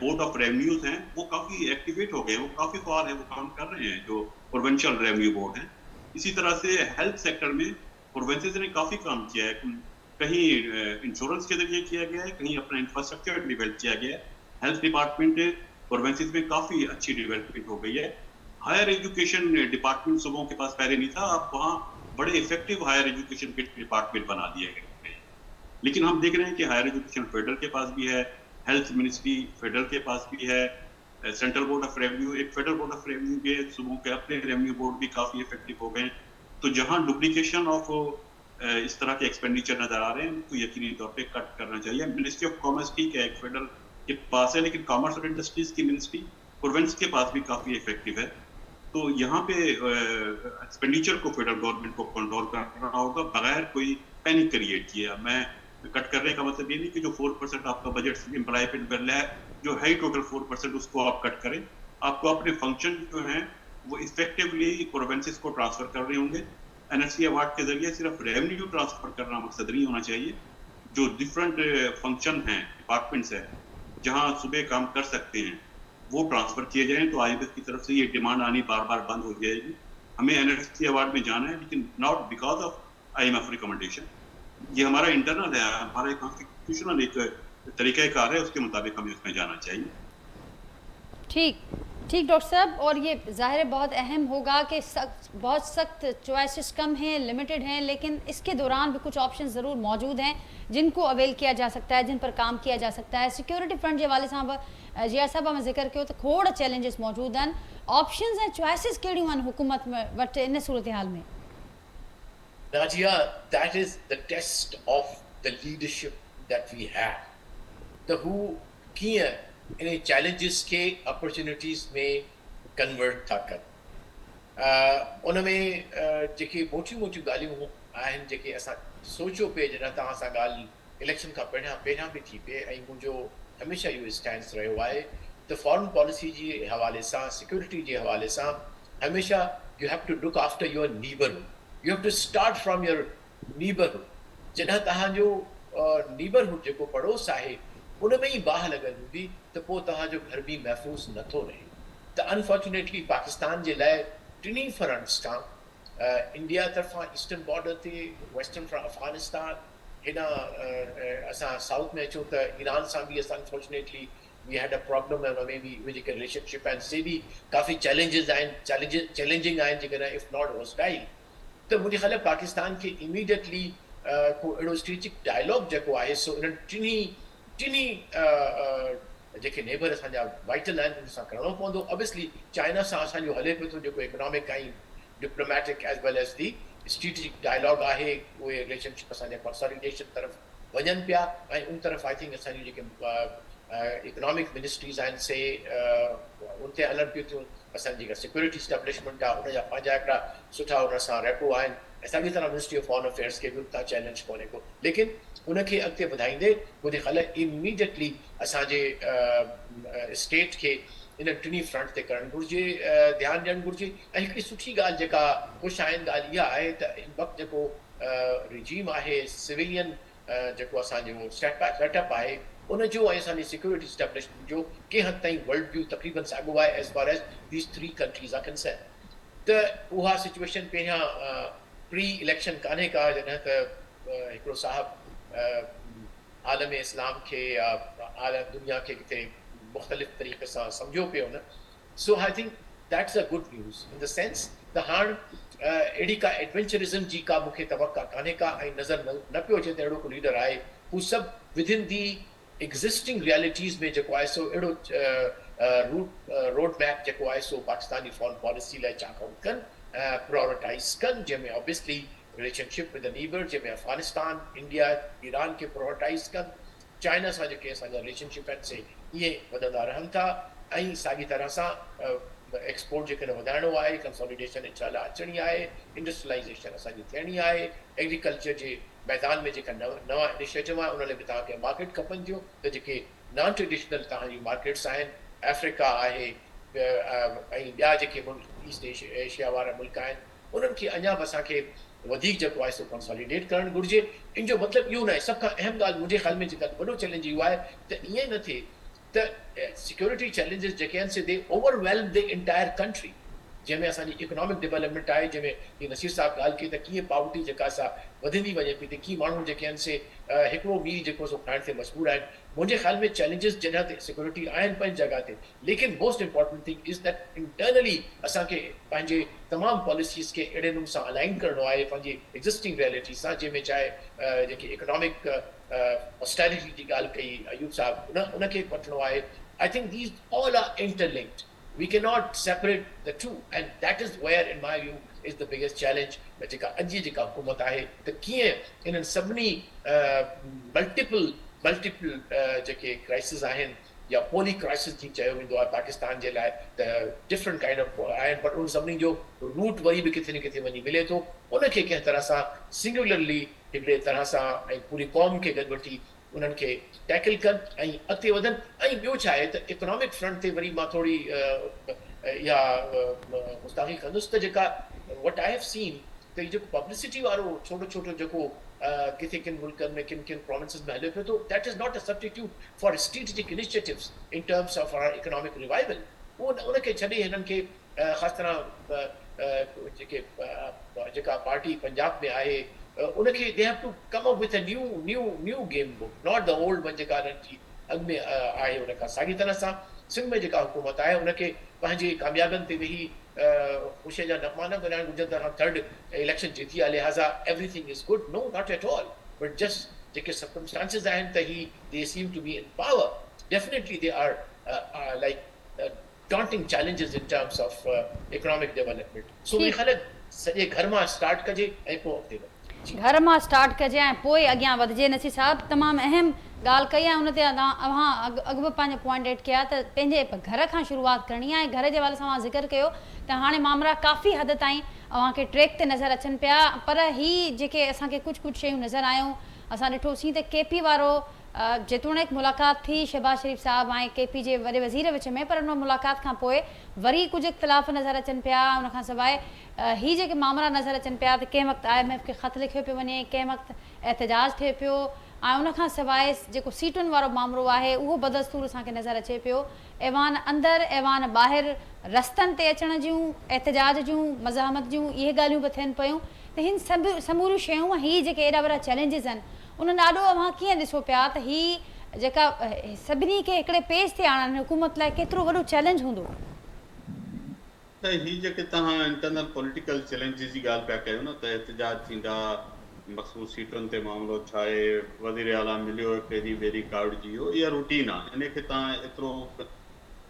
बोर्ड ऑफ रेवेन्यूज हैं वो काफ़ी एक्टिवेट हो गए, वो काफ़ी फाल है, वो काम कर रहे हैं, जो प्रोविंशियल रेवेन्यू बोर्ड हैं। इसी तरह से हेल्थ सेक्टर में प्रोविंसेस ने काफ़ी काम किया है, कहीं इंश्योरेंस के जरिए किया गया है, कहीं अपना इंफ्रास्ट्रक्चर डेवलप किया गया है। हेल्थ डिपार्टमेंट प्रोविंसेस में काफ़ी अच्छी डेवलपमेंट हो गई है। हायर एजुकेशन डिपार्टमेंट सूबों के पास पहले नहीं था, अब वहाँ बड़े इफेक्टिव हायर एजुकेशन के डिपार्टमेंट बना दिए गए हैं। लेकिन हम देख रहे हैं कि हायर एजुकेशन फेडरल के पास भी है, हेल्थ मिनिस्ट्री फेडरल के पास भी है, सेंट्रल बोर्ड ऑफ रेवेन्यू, एक फेडरल बोर्ड ऑफ रेवेन्यू भी है, सूबों के अपने रेवेन्यू बोर्ड भी काफ़ी इफेक्टिव हो गए। तो जहाँ डुप्लीकेशन ऑफ इस तरह के एक्सपेंडिचर नजर आ रहे हैं उनको यकीनी तौर पे कट करना चाहिए। मिनिस्ट्री ऑफ कॉमर्स ठीक है, एक फेडरल के पास है, लेकिन कॉमर्स और इंडस्ट्रीज की मिनिस्ट्री प्रोविंस के पास भी काफ़ी इफेक्टिव है। तो यहाँ पे एक्सपेंडिचर को फेडरल गवर्नमेंट को कंट्रोल करना होगा बगैर कोई पैनिक क्रिएट किए। मैं कट करने का मतलब ये नहीं कि जो 4% आपका बजट एम्प्लॉयमेंट बिल है, जो है टोटल 4%, उसको आप कट करें। आपको अपने फंक्शन जो हैं वो इफेक्टिवली प्रोविंसेस को ट्रांसफर कर रहे होंगे। NFC अवार्ड के जरिए सिर्फ रेवेन्यू ट्रांसफर करना मकसद नहीं होना चाहिए। जो डिफरेंट फंक्शन हैं, डिपार्टमेंट्स हैं, जहाँ सूबे काम कर सकते हैं, वो ट्रांसफर किए जाएं। तो IMF की तरफ से ये डिमांड आनी बार बार बंद हो जाएगी। हमें NFC अवार्ड में जाना है, लेकिन not because of IMF recommendation, ये हमारा इंटरनल है, हमारा कॉन्स्टिट्यूशनल एक तरीक़ाकार है, उसके मुताबिक हमें उसमें जाना चाहिए। ठीक ठीक डॉक्टर साहब, और ये ज़ाहिर है बहुत अहम होगा कि बहुत सख्त चॉइसेस कम हैं, लिमिटेड हैं, लेकिन इसके दौरान भी कुछ ऑप्शन ज़रूर मौजूद हैं जिनको अवेल किया जा सकता है, जिन पर काम किया जा सकता है। सिक्योरिटी फ्रंट जे हवाले सां जीआर साहब में ज़िक्र किया तो खोड़ चैलेंजेस मौजूद हैं, ऑप्शंस हैं, चॉइसेस कहिड़ियूं आहिनि हुकूमत में वटि इन सूरत हाल में? Najia, that is the test of the leadership that we have. The who कीअं इन challenges के opportunities में convert था कर। उन में जेके मोटियूं मोटियूं ॻाल्हियूं आहिनि जेके असां सोचियो पिए जॾहिं तव्हां सां ॻाल्हि इलेक्शन खां पहिरियां बि थी पिए, ऐं मुंहिंजो हमेशह इहो स्टैंड रहियो आहे त फॉरेन पॉलिसी जे हवाले सां, सिक्योरिटी जे हवाले सां हमेशह you have to look after your neighbourhood, you have to start from your neighbourhood. जॾहिं तव्हांजो नीबरहुड जेको पड़ोस आहे उन में ई बाहि लॻल हूंदी त पोइ तव्हांजो घर बि महफ़ूज़ नथो रहे। त अनफॉर्चुनेटली पाकिस्तान जे लाइ टिनी फ्रंट्स खां इंडिया तरफ़ां ईस्टर्न बॉर्डर ते, वेस्टर्न अफगानिस्तान, हिन असां साउथ में अचूं त ईरान सां बि असां unfortunately V had a problem, ऐं उन में बि उहे जेके रिलेशनशिप आहिनि से बि काफ़ी चैलेंजिंग आहिनि जेकॾहिं इफ नॉट हॉस्टाइल। त मुंहिंजे ख़्याल पाकिस्तान खे इमीडिएटली को अहिड़ो स्ट्रेटेजिक डायलॉग जेको आहे सो इन्हनि टिनी जेके नेबर असांजा वाइटल आहिनि उन सां करिणो पवंदो। ऑब्वियसली चाइना सां असांजो हले पियो थो जेको इकोनॉमिक ऐं डिप्लोमेटिक एज़ वेल एज़ दी स्ट्रेटेजिक डायलॉग आहे, उहे रिलेशनशिप असांजा कंसोलिडेशन तरफ़ वञनि पिया, ऐं उन तरफ़ आई थिंक असांजी जेके इकोनॉमिक मिनिस्ट्रीज़ आहिनि से उन ते हलनि पियूं थियूं। असांजी जेका सिक्योरिटी स्टैब्लिशमेंट आहे उनजा पंहिंजा हिकिड़ा सुठा उन सां रेपो आहिनि। ऐं साॻी तरह मिनिस्ट्री ऑफ फॉरेन अफेयर्स खे बि उतां चैलेंज कोन्हे को, लेकिन उनखे अॻिते वधाईंदे मुंहिंजे ख़्याल इमीडिएटली असांजे स्टेट खे इन टिनी फ्रंट ते करणु घुरिजे, ध्यानु ॾियणु घुरिजे। ऐं हिकिड़ी सुठी ॻाल्हि जेका ख़ुशि आहिनि ॻाल्हि इहा आहे त हिन वक़्तु जेको रिजीम आहे सिविलियन जेको असांजो सेटअप आहे उनजो ऐं असांजी सिक्योरिटी स्टैब्लिशमेंट जो कंहिं हद ताईं वर्ल्ड व्यू तक़रीबन साॻियो आहे एज़ फार एज़ दीस 3 कंट्रीज़ आर कंसर्न। त उहा सिचुएशन पहिरियां प्री इलेक्शन कान्हे का, जॾहिं त हिकिड़ो साहब आलम इस्लाम खे या आलम दुनिया खे किथे मुख़्तलिफ़ तरीक़े सां सम्झो पियो न। So I think that's a good news in the sense त हाणे अहिड़ी का एडवेंचरिज़म जी का मूंखे तवक़ा कान्हे का, ऐं नज़र न पियो अचे त अहिड़ो को लीडर आहे हू सभु विदिन दी एग्ज़िस्टिंग रियलिटीज़ में जेको आहे सो अहिड़ो रोड मैप जेको आहे सो पाकिस्तानी फॉरेन पॉलिसी लाइ चाक आउट कनि, प्रायोरिटाइज़ कनि, जंहिंमें obviously relationship with the neighbour, जंहिंमें अफगानिस्तान, इंडिया, ईरान खे प्रायोरिटाइज़ कनि, चाइना सां जेके असांजा रिलेशनशिप आहिनि से इहे वधंदा रहनि था, ऐं साॻी तरह सां एक्सपोर्ट जेकॾहिं वधाइणो आहे, कंसोलिडेशन इंशाअल्लाह अचणी आहे, इंडस्ट्रियलाइज़ेशन असांजी थियणी आहे, एग्रीकल्चर जे मैदान में जेका नवां इनिशिएटिव आहे उन लाइ बि तव्हांखे मार्केट खपनि थियूं। त जेके नॉन ट्रेडिशनल तव्हांजी मार्केट्स आहिनि, अफ्रीका आहे ऐं ॿिया जेके मुल्क ईस्ट एशिया वारा मुल्क आहिनि, उन्हनि खे अञा बि असांखे वधीक जेको आहे सो कंसोलिडेट करणु घुरिजे। इन जो मतिलबु इहो न आहे, सभ खां अहम ॻाल्हि मुंहिंजे ख़्याल में जेका वॾो चैलेंज इहो आहे त ईअं न थिए त सिक्योरिटी चैलेंजिस जेके आहिनि से दे ओवरवेल्म द इंटायर कंट्री, जंहिंमें असांजी इकोनॉमिक डेवलपमेंट आहे, जंहिंमें ही नसीर साहब ॻाल्हि कई त कीअं पॉवर्टी जेका असां वधंदी वञे पई, त कीअं माण्हू जेके आहिनि से हिकिड़ो मील जेको सो खाइण ते मजबूर आहिनि। मुंहिंजे ख़्याल में चैलेंजिस जॾहिं ते सिक्योरिटी आहिनि पंहिंजी जॻह ते, लेकिन most important thing is that internally असांखे पंहिंजे तमामु पॉलिसीज़ खे अहिड़े नमूने सां अलाइन करिणो आहे पंहिंजी एग्ज़िस्टिंग रियलिटी सां, जंहिंमें चाहे जेकी इकोनॉमिक ऑस्टेरिटी जी ॻाल्हि कई अयूब साहब, उनखे वठिणो आहे। I think these all are interlinked, we cannot separate the two, and that is where in my view is the biggest challenge जेका अॼु जी जेका हुकूमत आहे त कीअं इन्हनि सभिनी मल्टीपल जेके क्राइसिस आहिनि या पोली क्राइसिस जी चयो वेंदो आहे पाकिस्तान जे लाइ, त डिफरेंट काइंड ऑफ आहिनि, पर उन सभिनी जो रूट वरी बि किथे न किथे वञी मिले थो। उनखे कंहिं तरह सां सिंगुलरली हिकिड़े तरह सां ऐं पूरी क़ौम खे गॾु वठी उन्हनि खे टैकल कनि ऐं अॻिते वधनि। ऐं ॿियो छा आहे त इकोनॉमिक फ्रंट ते वरी मां थोरी इहा गुस्ताखी कंदुसि त जेका वट आई हैव सीन त हीउ जेको पब्लिसिटी वारो छोटो छोटो जेको किथे किन मुल्कनि में किन किन प्रोविंसिस में हले पियो थो, that is not a substitute for strategic initiatives in terms of our economic revival. उनखे छॾे हिननि खे ख़ासि तरह जेका पार्टी पंजाब में आहे उनखे they have to come up with a new game book, not the old one जेका जी अॻु में आहे उन खां साॻी तरह सां सिंध में जेका हुकूमत आहे उनखे पंहिंजे कामयाबियुनि ते वेही ख़ुशीअ जा नग़मा न ॻाइणु घुरिजनि त थर्ड इलेक्शन जीती आहे लिहाज़ा everything is good, no not at all, but just जेके सर्कमस्टांसिस आहिनि त ही they seem to be in power, definitely they are like daunting challenges in terms of economic development. So मुंहिंजे ख़्याल सॼे घर मां स्टार्ट कजे ऐं पोइ अॻिते वधे. घर मां स्टार्ट कजे ऐं पोइ अॻियां वधिजे. नसीर साहब तमामु अहम ॻाल्हि कई आहे, उन ते अव्हां अॻु बि पंहिंजो पॉइंट एड कया त पंहिंजे घर खां शुरूआति करणी आहे. घर जे हवाले सां अव्हां ज़िक्र कयो त हाणे मामला काफ़ी हद ताईं अव्हांखे ट्रैक ते नज़र अचनि पिया, पर ही जेके असांखे कुझु शयूं नज़र आयूं, असां ॾिठोसीं त केपी वारो जेतोणीकि मुलाक़ात थी शहबाज शरीफ़ साहब ऐं केपी जे वॾे वज़ीर विच में, पर उन मुलाक़ात खां पोइ वरी कुझु इख़्तिलाफ़ नज़र अचनि पिया. उन खां सवाइ ही जेके मामला नज़र अचनि पिया त कंहिं वक़्तु IMF खे ख़त लिखियो पियो वञे, कंहिं वक़्तु एहतजाज थिए पियो, ऐं उन खां सवाइ जेको सीटुनि वारो मामिलो आहे उहो बदस्तूर असांखे नज़र अचे पियो. ऐवान अंदरि ऐवान ॿाहिरि रस्तनि ते अचण जूं, एहतजाज जूं, मज़ाहमत जूं इहे ॻाल्हियूं बि थियनि पियूं. त हिन समूरियूं शयूं, ही जेके एॾा वॾा चैलेंजिस आहिनि, उन्हनि ॾाढो अव्हां कीअं ॾिसो पिया त ही जेका सभिनी खे हिकिड़े पेज ते आणनि हुकूमत लाइ केतिरो वॾो चैलेंज हूंदो? त ही जेके तव्हां इंटरनल पॉलिटिकल चैलेंजिस जी ॻाल्हि पिया कयो न, त एहतजाज थींदा, मख़सूस सीटुनि ते मामिलो छा आहे, वज़ीर आला मिलियो कहिड़ी ॿेड़ी कावड़जी वियो, इहा रूटीन आहे. इन खे तव्हां एतिरो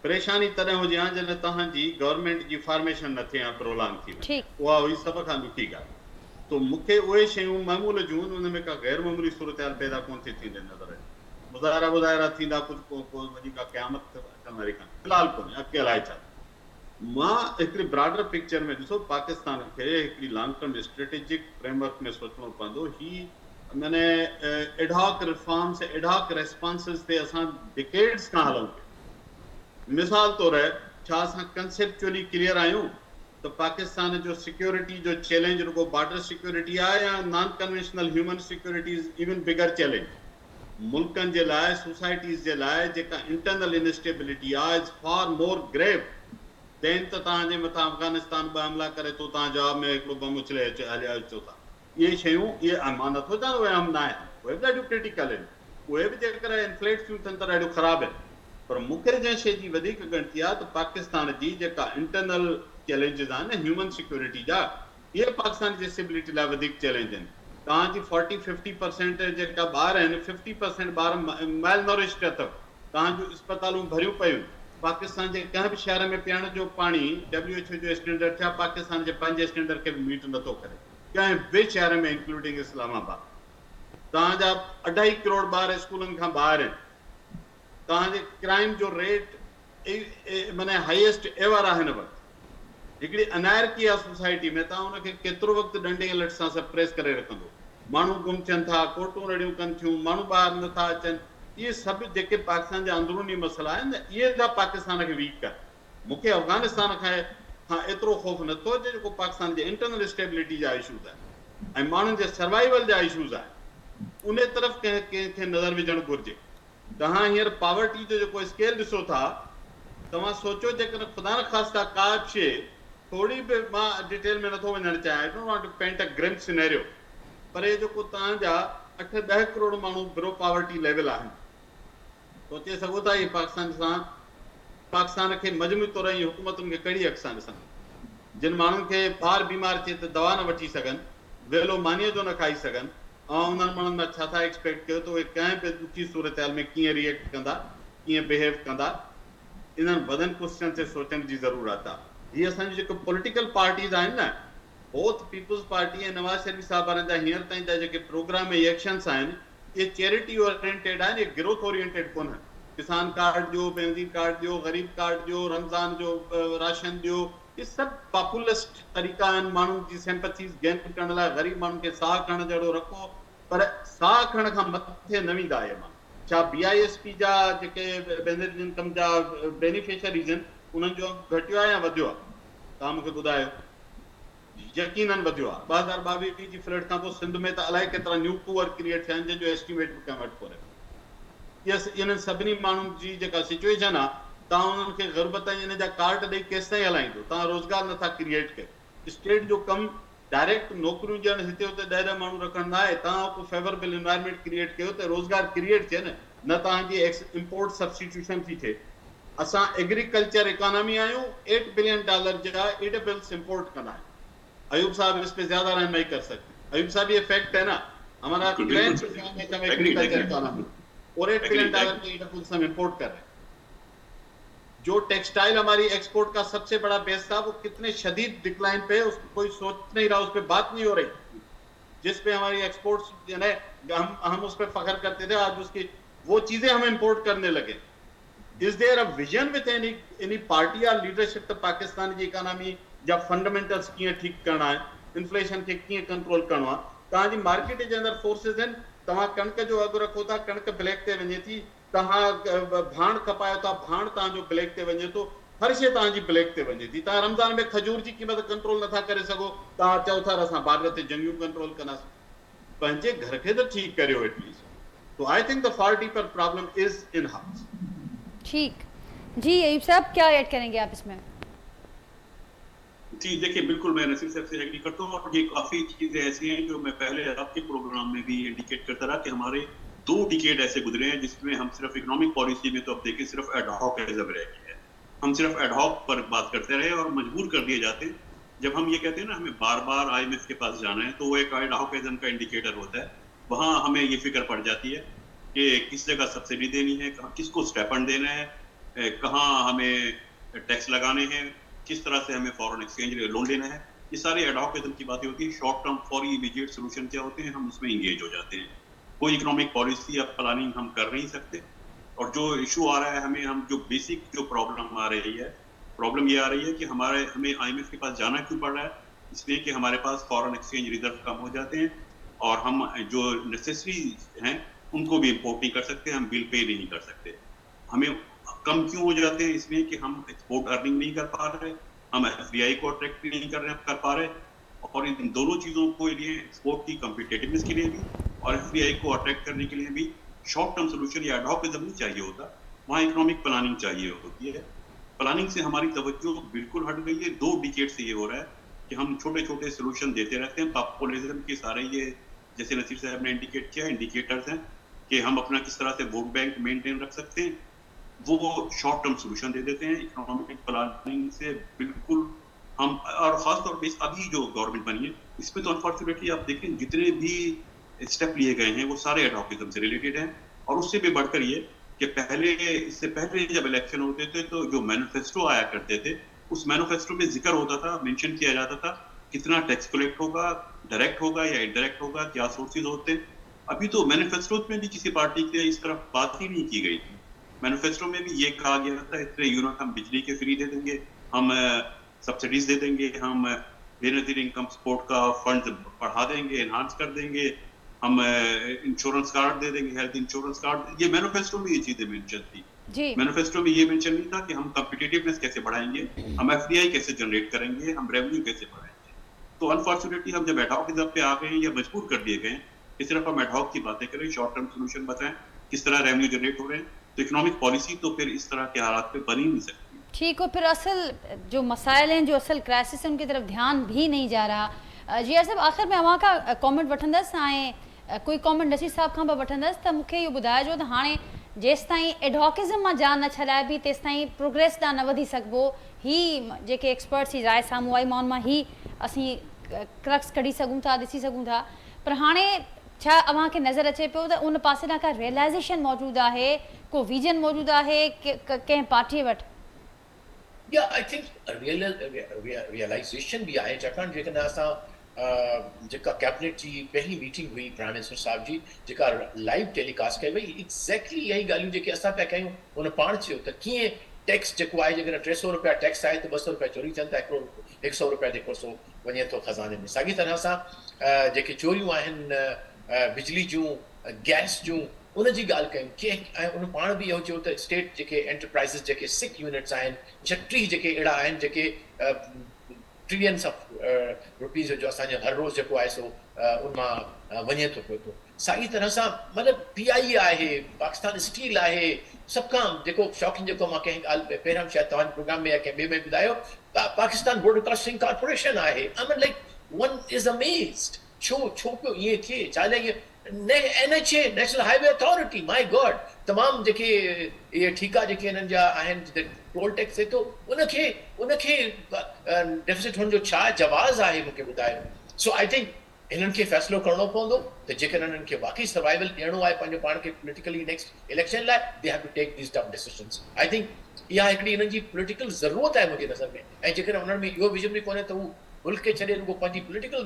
परेशानी तॾहिं हुजे हा जॾहिं तव्हांजी गवर्नमेंट जी फॉर्मेशन न थिए हा, प्रोलांग थी वञे, उहा हुई सभ खां ॾुखी ॻाल्हि. तो मूंखे उहे शयूं मामूल जूं उन में का गैर मामूली सूरत हाल पैदा कोन थी थींदे नज़र अचे. मुज़ाहिरा थींदा, कुझु वॾी का क़यामत अचण वारी कान, फ़िलहालु कोन्हे, अॻिते अलाए छा. मां हिकिड़ी ब्रॉडर पिक्चर में ॾिसो, पाकिस्तान खे हिकिड़ी लॉन्ग टर्म स्ट्रेटेजिक फ्रेमवर्क में सोचणो पवंदो. ही माने एडहॉक रिफॉर्म्स, एडहॉक रेस्पॉन्सिस ते असां डिकेड्स खां हलूं पिया. मिसाल तौर छा असां कंसेप्चुअली क्लियर आहियूं त पाकिस्तान जो सिक्योरिटी जो चैलेंज रुगो बॉर्डर सिक्योरिटी आहे या non conventional human security is even bigger challenge. मुल्कनि जे लाइ, सोसाइटीज़ जे लाइ जेका इंटरनल इनस्टेबिलिटी आहे इज़ फार मोर ग्रेव देन त तव्हांजे मथां अफ़गानिस्तान बि हमला करे थो, तव्हां जवाब में हिकिड़ो बम उछले हलिया अचो था. इहे शयूं, इहे मां नथो चवां उहे अम न आहिनि, उहे बि ॾाढियूं क्रिटिकल आहिनि, उहे बि जेकर इन्फ्लेट थियूं थियनि त ॾाढियूं ख़राबु आहिनि. पर मूंखे जंहिं शइ जी वधीक ॻणती आहे त पाकिस्तान जी जेका इंटरनल चैलेंजिस आहिनि ह्यूमन सिक्योरिटी जा, इहे पाकिस्तान जी स्टेबिलिटी लाइ वधीक चैलेंज आहिनि. तव्हांजी 40-50% जेका ॿार आहिनि, 50% ॿार माइल नॉरिश्ड अथव. तव्हांजूं अस्पतालूं भरियूं पियूं. पाकिस्तान जे कंहिं बि शहर में पीअण जो पाणी WHO जो स्टैंडर्ड थिया, पाकिस्तान जे पंहिंजे स्टैंडर्ड खे बि मीट नथो करे कंहिं बि शहर में, इंक्लूडिंग इस्लामाबाद. तव्हांजा 2.5 करोड़ ॿार स्कूलनि खां ॿाहिरि आहिनि. तव्हांजे क्राइम जो रेट माना हाईएस्ट एवर आहे हिन वक़्तु. हिकिड़ी अनारकी आहे सोसाइटी में, तव्हां हुनखे केतिरो वक़्तु डंडे लट सां सप्रेस करे रखंदो. माण्हू गुम थियनि था, कोर्टूं रड़ियूं कनि थियूं, माण्हू ॿाहिरि नथा अचनि. इहे सभु जेके पाकिस्तान जा अंदरूनी मसइला आहिनि न, इहे था पाकिस्तान खे वीक कनि. मूंखे अफ़गानिस्तान खां एतिरो ख़ौफ़ नथो अचे जेको पाकिस्तान जे इंटरनल स्टेबिलिटी जा इशूज़ आहिनि ऐं माण्हुनि जे सर्वाइवल जा इशूज़ आहिनि. उन तरफ़ कंहिंखे नज़र विझणु घुरिजे. तव्हां हींअर पावर्टी जो जेको स्केल ॾिसो था, तव्हां सोचो जेकॾहिं ख़ुदा न ख़ास्ता का बि शइ थोरी बि, मां डिटेल में नथो वञणु चाहियां, I don't want to paint a grim scenario, पर हे जेको तव्हांजा 8-10 करोड़ माण्हू बिलो पावर्टी लेवल आहिनि, सोचे सघो था इहे पाकिस्तान खे मजमूई तौर जी हुकूमतुनि खे कहिड़ी अख सां ॾिसनि. जिन माण्हुनि खे ॿार बीमार थिए त दवा न वठी सघनि, वेलो मानीअ जो न खाई सघनि, ऐं उन्हनि माण्हुनि मां छा था एक्सपेक्ट कयो त उहे कंहिं बि ॾुखी सूरत हाल में कीअं रिएक्ट कंदा, कीअं बिहेव कंदा. इन्हनि वॾनि क्वेश्चन ते सोचण जी ज़रूरत आहे. हीअ असांजी जेके पॉलिटिकल पार्टीज़ आहिनि न, बोथ पीपल्स पार्टी ऐं नवाज़ शरीफ़ साहब वारनि जा हींअर ताईं जा जेके प्रोग्राम ऐं एक्शन्स आहिनि, इहे चैरिटी ओरिएंटेड आहिनि, इहे ग्रोथ ओरिएंटेड कोन आहिनि. किसान कार्ड ॾियो, बेनज़ीन कार्ड ॾियो, ग़रीब कार्ड ॾियो, रमज़ान जो राशन ॾियो, इहे सभु पॉपुलिस्ट तरीक़ा आहिनि माण्हुनि जी सिंपैथीज़ गेन करण लाइ. ग़रीब माण्हुनि खे साह खणण जहिड़ो रखो, पर साह खणण खां मथे न वेंदा इहे माण्हू. छा BISP जा जेके बेनिफिट इनकम जा बेनिफिशरीज़ आहिनि, उन्हनि जो घटियो आहे या वधियो आहे? तव्हां मूंखे ॿुधायो. यकीनन वधियो आहे. 2022 जी फ्लड खां पोइ सिंध में त अलाए केतिरा न्यू पुअर क्रिएट थिया आहिनि, जंहिंजो एस्टिमेट बि कंहिं वटि कोन्हे. इन्हनि सभिनी माण्हुनि जी जेका सिचुएशन आहे, तव्हां उन्हनि खे ग़ुर्बत ऐं इन जा कार्ड ॾेई केसि ताईं हलाईंदो? तव्हां रोज़गार नथा क्रिएट कयो. स्टेट जो कमु डायरेक्ट नौकरियूं ॾियणु हिते हुते 10 माण्हू रखण न आहे, तव्हां को फेवरेबल एनवायरमेंट क्रिएट कयो त रोज़गार क्रिएट थिए न तव्हांजी इम्पोर्ट सब्स्टिट्यूशन थी थिए। असां एग्रीकल्चर इकोनॉमी आहियूं, $8 बिलियन जा एडेबल्स इम्पोर्ट कंदा आहियूं। अयूब साहब इस पे ज्यादा रहनुमाई कर सकते हैं। अयूब साहब ये फैक्ट है ना, हमारा एग्रीकल्चर इकोनॉमी और $8 बिलियन के एडेबल्स हम इम्पोर्ट कर रहे हैं। जो टेक्सटाइल हमारी एक्सपोर्ट का सबसे बड़ा बेस था वो कितने शदीद डिक्लाइन पे, उसको कोई सोच नहीं रहा, उस पर बात नहीं हो रही, जिस पे हमारी एक्सपोर्ट्स हम उस पर फख्र करते थे, आज उसकी वो चीजें हम इंपोर्ट करने लगे। Is there a vision with any party या लीडरशिप त पाकिस्तान जी इकोनॉमी जा फंडामेंटल्स कीअं ठीक करना है, इन्फ्लेशन खे कीअं कंट्रोल करणो आहे। तव्हांजी मार्केट जे अंदरि फोर्सिस आहिनि, तव्हां कणिक जो अघु रखो था, कणिक ब्लैक ते वञे थी, तव्हां भाण खपायो था, भाण तव्हांजो ब्लैक ते वञे थो, हर शइ तव्हांजी ब्लैक ते वञे थी। तव्हां रमज़ान में खजूर जी क़ीमत कंट्रोल नथा करे सघो, तव्हां चओ था असां बाज़ार ते जंगियूं कंट्रोल कंदासीं। पंहिंजे घर खे त ठीकु करियो एटलीस्ट। तो I think the far deeper problem is in house. ठीक जी, अयूब साहब क्या ऐड करेंगे आप इसमें? जी देखिए, बिल्कुल मैं नसीर साहब से एग्री करता हूँ, और ये काफ़ी चीज़ें ऐसी हैं जो मैं पहले आपके प्रोग्राम में भी इंडिकेट करता रहा कि हमारे 2 डिकेड ऐसे गुजरे हैं जिसमें हम सिर्फ इकोनॉमिक पॉलिसी में तो अब देखिए सिर्फ एडहॉकिज्म रह गई है। हम सिर्फ एडहॉक पर बात करते रहे और मजबूर कर दिए जाते हैं। जब हम ये कहते हैं ना हमें बार बार IMF के पास जाना है, तो वो एक एडहॉकिज्म का इंडिकेटर होता है। वहाँ हमें ये फिक्र पड़ जाती है कि किस जगह सब्सिडी देनी है, किसको स्टेपंड देना है, कहाँ हमें टैक्स लगाने हैं, किस तरह से हमें फॉरेन एक्सचेंज लोन लेना है। ये सारी एडहॉकिज्म की बातें होती है। Short term fori immediate solution क्या होते हैं, हम उसमें इंगेज हो जाते हैं। कोई इकोनॉमिक पॉलिसी या प्लानिंग हम कर नहीं सकते। और जो इशू आ रहा है हमें, हम जो बेसिक जो प्रॉब्लम आ रही है, प्रॉब्लम ये आ रही है कि हमें IMF के पास जाना क्यों पड़ रहा है, इसलिए कि हमारे पास फॉरेन एक्सचेंज रिजर्व कम हो जाते हैं और हम जो नेसेसरी हैं उनको भी इम्पोर्ट नहीं कर सकते, हम बिल पे नहीं कर सकते। हमें कम क्यों हो जाते हैं, इसलिए कि हम एक्सपोर्ट अर्निंग नहीं कर पा रहे, हम FDI को अट्रैक्ट नहीं कर पा रहे। और इन दोनों चीज़ों को लिए, एक्सपोर्ट की कम्पिटेटिवनेस के लिए भी और FDI को अट्रैक्ट करने के लिए भी शॉर्ट टर्म सोल्यूशन या एडहॉकिज्म नहीं चाहिए होता, वहाँ इकोनॉमिक प्लानिंग चाहिए होती है। प्लानिंग से हमारी तवज्जो बिल्कुल हट गई है। 2 डिकेड से ये हो रहा है कि हम छोटे छोटे सोल्यूशन देते रहते हैं। पॉपुलिज्म के सारे ये, जैसे नसीर साहब ने इंडिकेट किया, इंडिकेटर्स हैं कि हम अपना किस तरह से वोट बैंक मेंटेन रख सकते हैं, वो शॉर्ट टर्म सोल्यूशन दे देते हैं। इकोनॉमिक प्लानिंग से बिल्कुल हम, और खासतौर पर अभी जो गवर्नमेंट बनी है इसमें तो अनफॉर्चुनेटली आप देखें जितने भी स्टेप लिए गए हैं वो सारे एडहॉकिज्म से रिलेटेड हैं। और उससे भी बढ़कर ये कि इससे पहले जब इलेक्शन होते थे तो जो मैनिफेस्टो आया करते थे, उस मैनिफेस्टो में जिक्र होता था, मेंशन किया जाता था कितना टैक्स कलेक्ट होगा, डायरेक्ट होगा या इनडायरेक्ट होगा, क्या सोर्सेज होते हैं। अभी तो मैनिफेस्टो में भी किसी पार्टी के इस तरफ बात ही नहीं की गई थी। मैनिफेस्टो में भी ये कहा गया था इतने यूनिट हम बिजली के फ्री दे देंगे, हम सब्सिडीज दे देंगे, हम बेनजीर इनकम सपोर्ट का फंड बढ़ा देंगे, एनहांस कर देंगे, हम इंश्योरेंस कार्ड दे देंगे, हेल्थ इंश्योरेंस कार्ड। ये मैनिफेस्टो में ये चीजें मेंशन थी। मैनिफेस्टो में ये मेंशन नहीं था कि हम कॉम्पिटिटिवनेस कैसे बढ़ाएंगे, हम FDI कैसे जनरेट करेंगे, हम रेवेन्यू कैसे बढ़ाएंगे। तो अनफॉर्चुनेटली हम जब एडहॉकिज्म पे आ गए या मजबूर कर दिए गए कि सिर्फ हम एडहॉक की बातें करें, शॉर्ट टर्म सोल्यूशन बताएं, किस तरह रेवेन्यू जनरेट हो रहे हैं, तो इकोनॉमिक पॉलिसी तो फिर इस तरह के हालात पे बन ही नहीं सकती। ठीक हो, फिर असल जो मसाइल हैं, जो असल क्राइसिस है, उनकी तरफ ध्यान भी नहीं जा रहा। जी साहब, आख़िर में अवां का कॉमेंट वठंदसि ऐं कोई कॉमेंट नसीर साहब खां वठंदसि त मूंखे इहो ॿुधाइजो त हाणे जेसिताईं एडहॉकिज्म मां जान न छॾाइबी तेसिताईं प्रोग्रेस ॾांहुं न वधी सघिबो। ही जेके एक्सपर्ट्स जी राय साम्हूं आई, मां उन मां ही असीं क्रक्स कढी सघूं था, ॾिसी सघूं था। पर हाणे छा अव्हांखे नज़र अचे पियो त उन पासे ॾांहुं का रियलाइज़ेशन मौजूदु आहे, को विजन मौजूदु आहे कंहिं पार्टीअ वटि? Yeah, I think realization भी आहे, छाकाणि जेकॾहिं असां जेका कैबिनेट जी पहली मीटिंग हुई प्राइम मिनिस्टर साहब जी, जेका लाइव टेलीकास्ट कई वई, एग्ज़ैक्टली यही ॻाल्हियूं जेके असां पिया कयूं उन पाण चयो त कीअं टैक्स जेको आहे, जेकॾहिं 300 रुपया टैक्स आहे त 200 रुपया चोरी थियनि था, 100 रुपया जेको सो वञे थो ख़ज़ाने में। साॻी तरह सां जेके चोरियूं आहिनि बिजली जूं, गैस जूं, उन जी ॻाल्हि कयूं कि ऐं उन पाण बि इहो चयो त स्टेट जेके एंटरप्राइज़िस जेके 6 यूनिट्स आहिनि, 36 जेके अहिड़ा आहिनि जेके ट्रिलियंस ऑफ रुपीज़ जो असांजो हर रोज़ जेको आहे सो उन मां वञे थो पियो थो। साॻी तरह सां मतिलबु PI आहे, पाकिस्तान स्टील आहे, सभ खां जेको शॉकिंग जेको मां कंहिं ॻाल्हि पहिरियों शायदि तव्हांजे प्रोग्राम में या कंहिं ॿिए में ॿुधायो, पाकिस्तान ब्रॉडकास्टिंग कॉर्पोरेशन आहे। I mean like one is amazed. छो पियो ईअं थिए, छा लाइ ईअं NHA national highway authority, my God, तमामु जेके इहे ठीका जेके हिननि जा आहिनि टोल टैक्स थिए थो, उनखे डेफिसिट हुन जो छा जवाज़ आहे मूंखे ॿुधायो. सो आई थिंक हिननि खे फ़ैसिलो करणो पवंदो त जेकॾहिं हिननि खे वाक़ई सर्वाइवल ॾियणो आहे पंहिंजो पाण खे पॉलिटिकली नेक्स्ट इलेक्शन लाइ, they have to take these tough decisions. I think इहा हिकिड़ी हिननि जी पॉलिटिकल ज़रूरत आहे मुंहिंजी नज़र में. ऐं जेकॾहिं हुननि में इहो विजन बि कोन्हे त हू मुल्क खे छॾे रुगो पंहिंजी पॉलिटिकल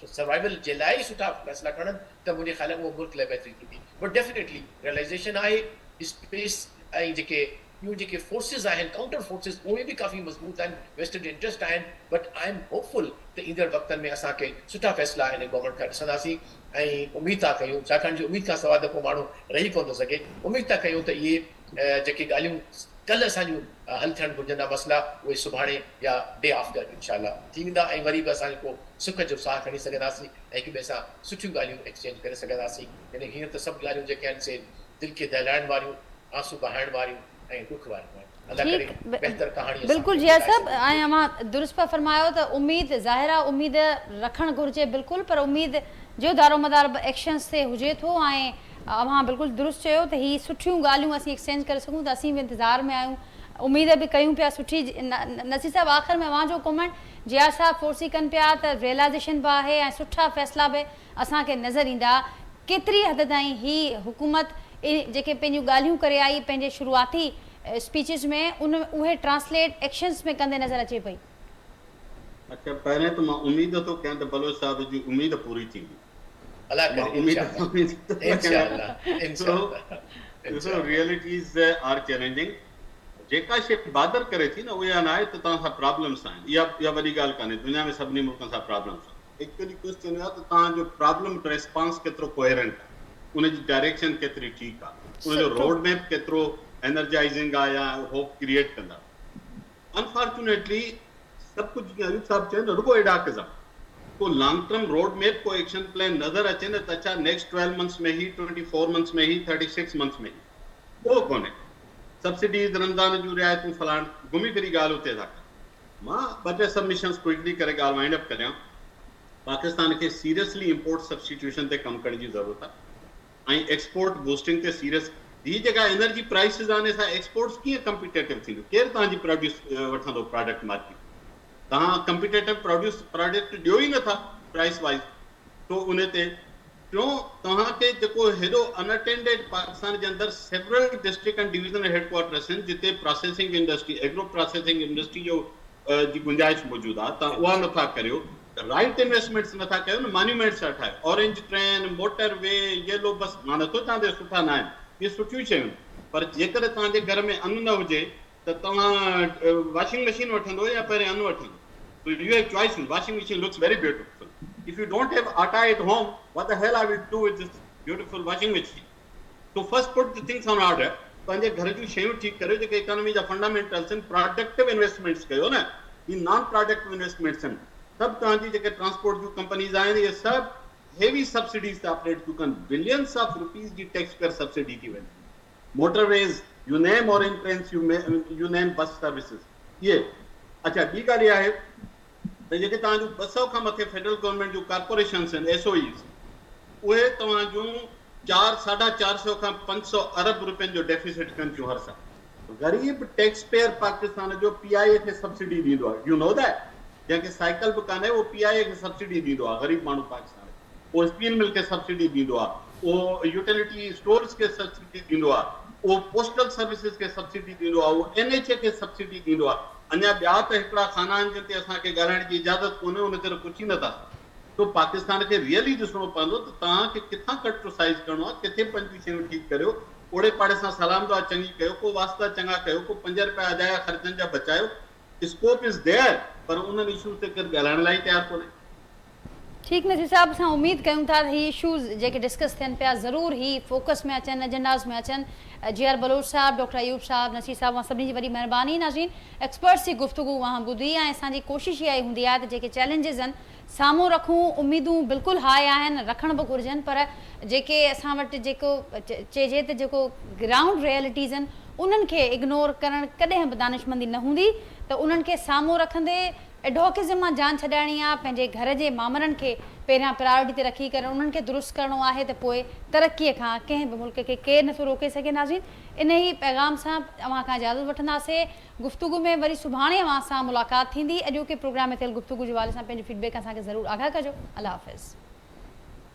सर्वाइवल जे लाइ सुठा फ़ैसिला खणनि, त मुंहिंजे ख़्याल में उहो मुल्क लाइ बहितरी थींदी. बट डेफिनेटली रियलाइज़ेशन आहे स्पेस ऐं जेके ॿियूं जेके फोर्सिस आहिनि, काउंटर फोर्सिस, उहे बि काफ़ी मज़बूत आहिनि, वेस्टेड इंट्रस्ट आहिनि. बट आई एम होपफुल त ईंदड़ वक़्तनि में असांखे सुठा फ़ैसिला हिन गवर्नमेंट खां ॾिसंदासीं. ऐं उमेद था कयूं, छाकाणि जो उमेद खां सवाइ त पोइ माण्हू रही कोन थो सघे, उमेद था कयूं त इहे जेके ॻाल्हियूं कल्ह असांजूं हल थियणु घुरिजंदा मसइला, उहे सुभाणे या डे आफ्टर इनशाला थी वेंदा. ऐं वरी बि असां को सुख जो साह खणी सघंदासीं ऐं हिक ॿिए सां सुठियूं ॻाल्हियूं एक्सचेंज करे सघंदासीं. यानी हीअं त सभु ॻाल्हियूं जेके आहिनि से दिलि खे दहिलाइण वारियूं, आंसू बहाइण वारियूं ऐं दुख वारियूं आहिनि. बिल्कुलु जिया साहब, ऐं मां दुरुस्त पिया फरमायो त उमेद ज़ाहिर आहे, उमेद रखणु घुरिजे बिल्कुलु, पर उमेद जो दारोमदार एक्शन्स ते हुजे थो. ऐं अव्हां बिल्कुलु दुरुस्त चयो त हीअ सुठियूं ॻाल्हियूं असीं एक्सचेंज करे सघूं, त असीं बि इंतज़ार में आहियूं, उमेद बि कयूं पिया सुठी. नसीर साहब, आख़िर में अव्हां जो कमेंट, जिया साहब फोर्सी कनि पिया त रियलाइज़ेशन बि आहे ऐं सुठा फ़ैसिला बि असांखे नज़र ईंदा. केतिरी हद ताईं ही हुकूमत जेके पंहिंजूं ॻाल्हियूं करे आई पंहिंजे शुरूआती स्पीचिस में, उहे ट्रांसलेट एक्शन्स में कंदे नज़र अचे पई? अच्छा, पहिरें त मां उमेद थो कयां त बलोच साहिब जी उमेद पूरी थींदी. Realities are challenging. जेका शइ बादर करे थी न, उहा न आहे त तव्हां सां प्रॉब्लम्स आहिनि. इहा वॾी ॻाल्हि कान्हे, दुनिया में सभिनी मुल्कनि सां प्रॉब्लम्स आहिनि. एक्चुअली क्वेश्चन इहो आहे त तव्हांजो प्रॉब्लम रिस्पॉन्स केतिरो कोहेरेंट आहे, उनजी डायरेक्शन केतिरी ठीकु आहे, उनजो रोड मैप केतिरो एनर्जाइजिंग आहे या होप क्रिएट कंदा. अनफॉर्चुनेटली सभु कुझु जीअं अयूब साहब चयो न, रुगो एडाकिज़म. को लॉन्ग टर्म रोड मैप, को एक्शन प्लान नज़र अचे न त छा नेक्स्ट 12 मंथ्स में ही, 24 मंथ्स में ही, 36 मंथ्स में ही, उहो कोन्हे. सब्सिडीज़, रमज़ान जूं रियायतूं, फलाण घुमी फिरी ॻाल्हि उते था कनि. मां 2-3 सबमिशन्स क्विकली करे ॻाल्हि वाइंड अप करियां. पाकिस्तान खे सीरियसली इंपोर्ट सब्स्टिट्यूशन ते कमु करण जी ज़रूरत आहे ऐं एक्सपोर्ट बूस्टिंग ते सीरियस. ही जेका एनर्जी प्राइसिस आहिनि, असां एक्सपोर्ट्स कीअं कम्पिटेटिव थींदो? केरु तव्हांजी प्रोड्यूस वठंदो प्रोडक्ट मार्केट? तव्हां कम्पिटेटिव प्रोडक्ट ॾियो ई नथा प्राइस वाइज़. तो उन ते टियों, तव्हांखे जेको हेॾो अनअटेंडेड पाकिस्तान जे अंदरि several district and divisional headquarters आहिनि जिते processing industry, agro processing industry जो जी गुंजाइश मौजूदु आहे, तव्हां उहा नथा करियो. राइट इन्वेस्टमेंट्स नथा कयो न, मॉन्यूमेंट्स था ठाहियो, orange train, motor way, yellow बस. मां नथो चवां त सुठा न आहिनि, इहे सुठियूं शयूं, पर जेकर तव्हांजे घर में अन्न न हुजे त तव्हां वॉशिंग मशीन वठंदो या पहिरें अन्न वठंदो? So you have choices. Washing machine looks very beautiful. If you don't have atta at home, what the hell I will do with this beautiful washing machine? So first put the things on order. पंहिंजे घर जूं शयूं ठीकु करियो, जेके economy जा fundamentals आहिनि. Productive investments कयो न, ही नॉन प्रोडक्टिव इन्वेस्टमेंट्स आहिनि. सभु तव्हांजी जेके ट्रांसपोर्ट जूं कंपनीज़ आहिनि, इहे सभु हेवी सब्सिडीज़ था ऑपरेट थियूं कनि. बिलियंस ऑफ रुपीज़ जी टैक्स पेयर सब्सिडी थी वञे. Motorways, you name orange trains, you name bus services. इहे अच्छा, ॿी ॻाल्हि इहा आहे त जेके तव्हांजूं 200 खां मथे फेडरल गवर्नमेंट जूं कॉर्पोरेशन्स आहिनि, SOEs, उहे तव्हां जूं 400-450 खां 500 अरब रुपयनि जो डेफिसिट कनि थियूं हर साल. ग़रीब टैक्स पेयर पाकिस्तान जो PIA खे सब्सिडी ॾींदो आहे. You know that? जंहिंखे साइकिल बि कान्हे उहो PIA खे सब्सिडी ॾींदो आहे, ग़रीब माण्हू पाकिस्तान. उहो स्पीन मिल खे सब्सिडी ॾींदो आहे, उहो यूटिलिटी स्टोर्स खे सब्सिडी ॾींदो आहे, उहो पोस्टल सर्विसिस खे सब्सिडी ॾींदो आहे, उहो NHA खे सब्सिडी ॾींदो आहे. अञा ॿिया त हिकिड़ा खाना आहिनि जिन ते असांखे ॻाल्हाइण जी इजाज़त कोन्हे, उन ते पुछी नथा. तो पाकिस्तान खे रियली ॾिसणो पवंदो त तव्हांखे किथां कट्रोसाइज़ करिणो आहे, किथे पंहिंजूं शयूं ठीकु करियो. ओड़े पाड़े सां सलाम दुआ चङी कयो, को वास्ता चङा कयो, को 5 रुपया अजाया ख़र्चनि जा बचायो. स्कोप इज़ देयर, पर उन्हनि इशूज़ ते केरु ॻाल्हाइण लाइ तयारु कोन्हे. ठीकु नसीर साहब, असां उमेद कयूं था त ही इशूज़ जेके डिस्कस थियनि पिया ज़रूरु ही फोकस में अचनि, एजेंडाज़ में अचनि. JR बलोच साहब, डॉक्टर अयूब साहब, नसीर साहब, वहाँ सभिनी जी वॾी महिरबानी. नाज़रीन, एक्सपर्ट्स जी गुफ़्तगू वहाँ ॿुधी ऐं असांजी कोशिशि इहा ई हूंदी आहे त जेके चैलेंजिस आहिनि साम्हूं रखूं. उमेदूं बिल्कुलु हाय आहिनि, रखण बि घुरिजनि, पर जेके असां वटि जेको चइजे त जेको ग्राउंड रियलिटीज़ आहिनि उन्हनि खे इग्नोर करणु कॾहिं बि दानिशमंदी न हूंदी. त उन्हनि खे साम्हूं रखंदे एडवोकेज़म मां जान छॾाइणी आहे, पंहिंजे घर जे मामलनि खे पहिरियां प्रायोरिटी ते रखी करे उन्हनि खे दुरुस्त करिणो आहे, त पोइ तरक़ीअ खां कंहिं बि मुल्क खे केरु नथो रोके सघे। नाज़रीन, इन ई पैगाम सां अव्हां खां इजाज़त वठंदासीं। गुफ़्तगू में वरी सुभाणे अव्हां सां मुलाक़ात थींदी। अॼोके प्रोग्राम में थियल गुफ़्तगू जे हवाले सां पंहिंजो फीडबैक असांखे ज़रूरु आगाह कजो। अल्लाह हाफ़िज़।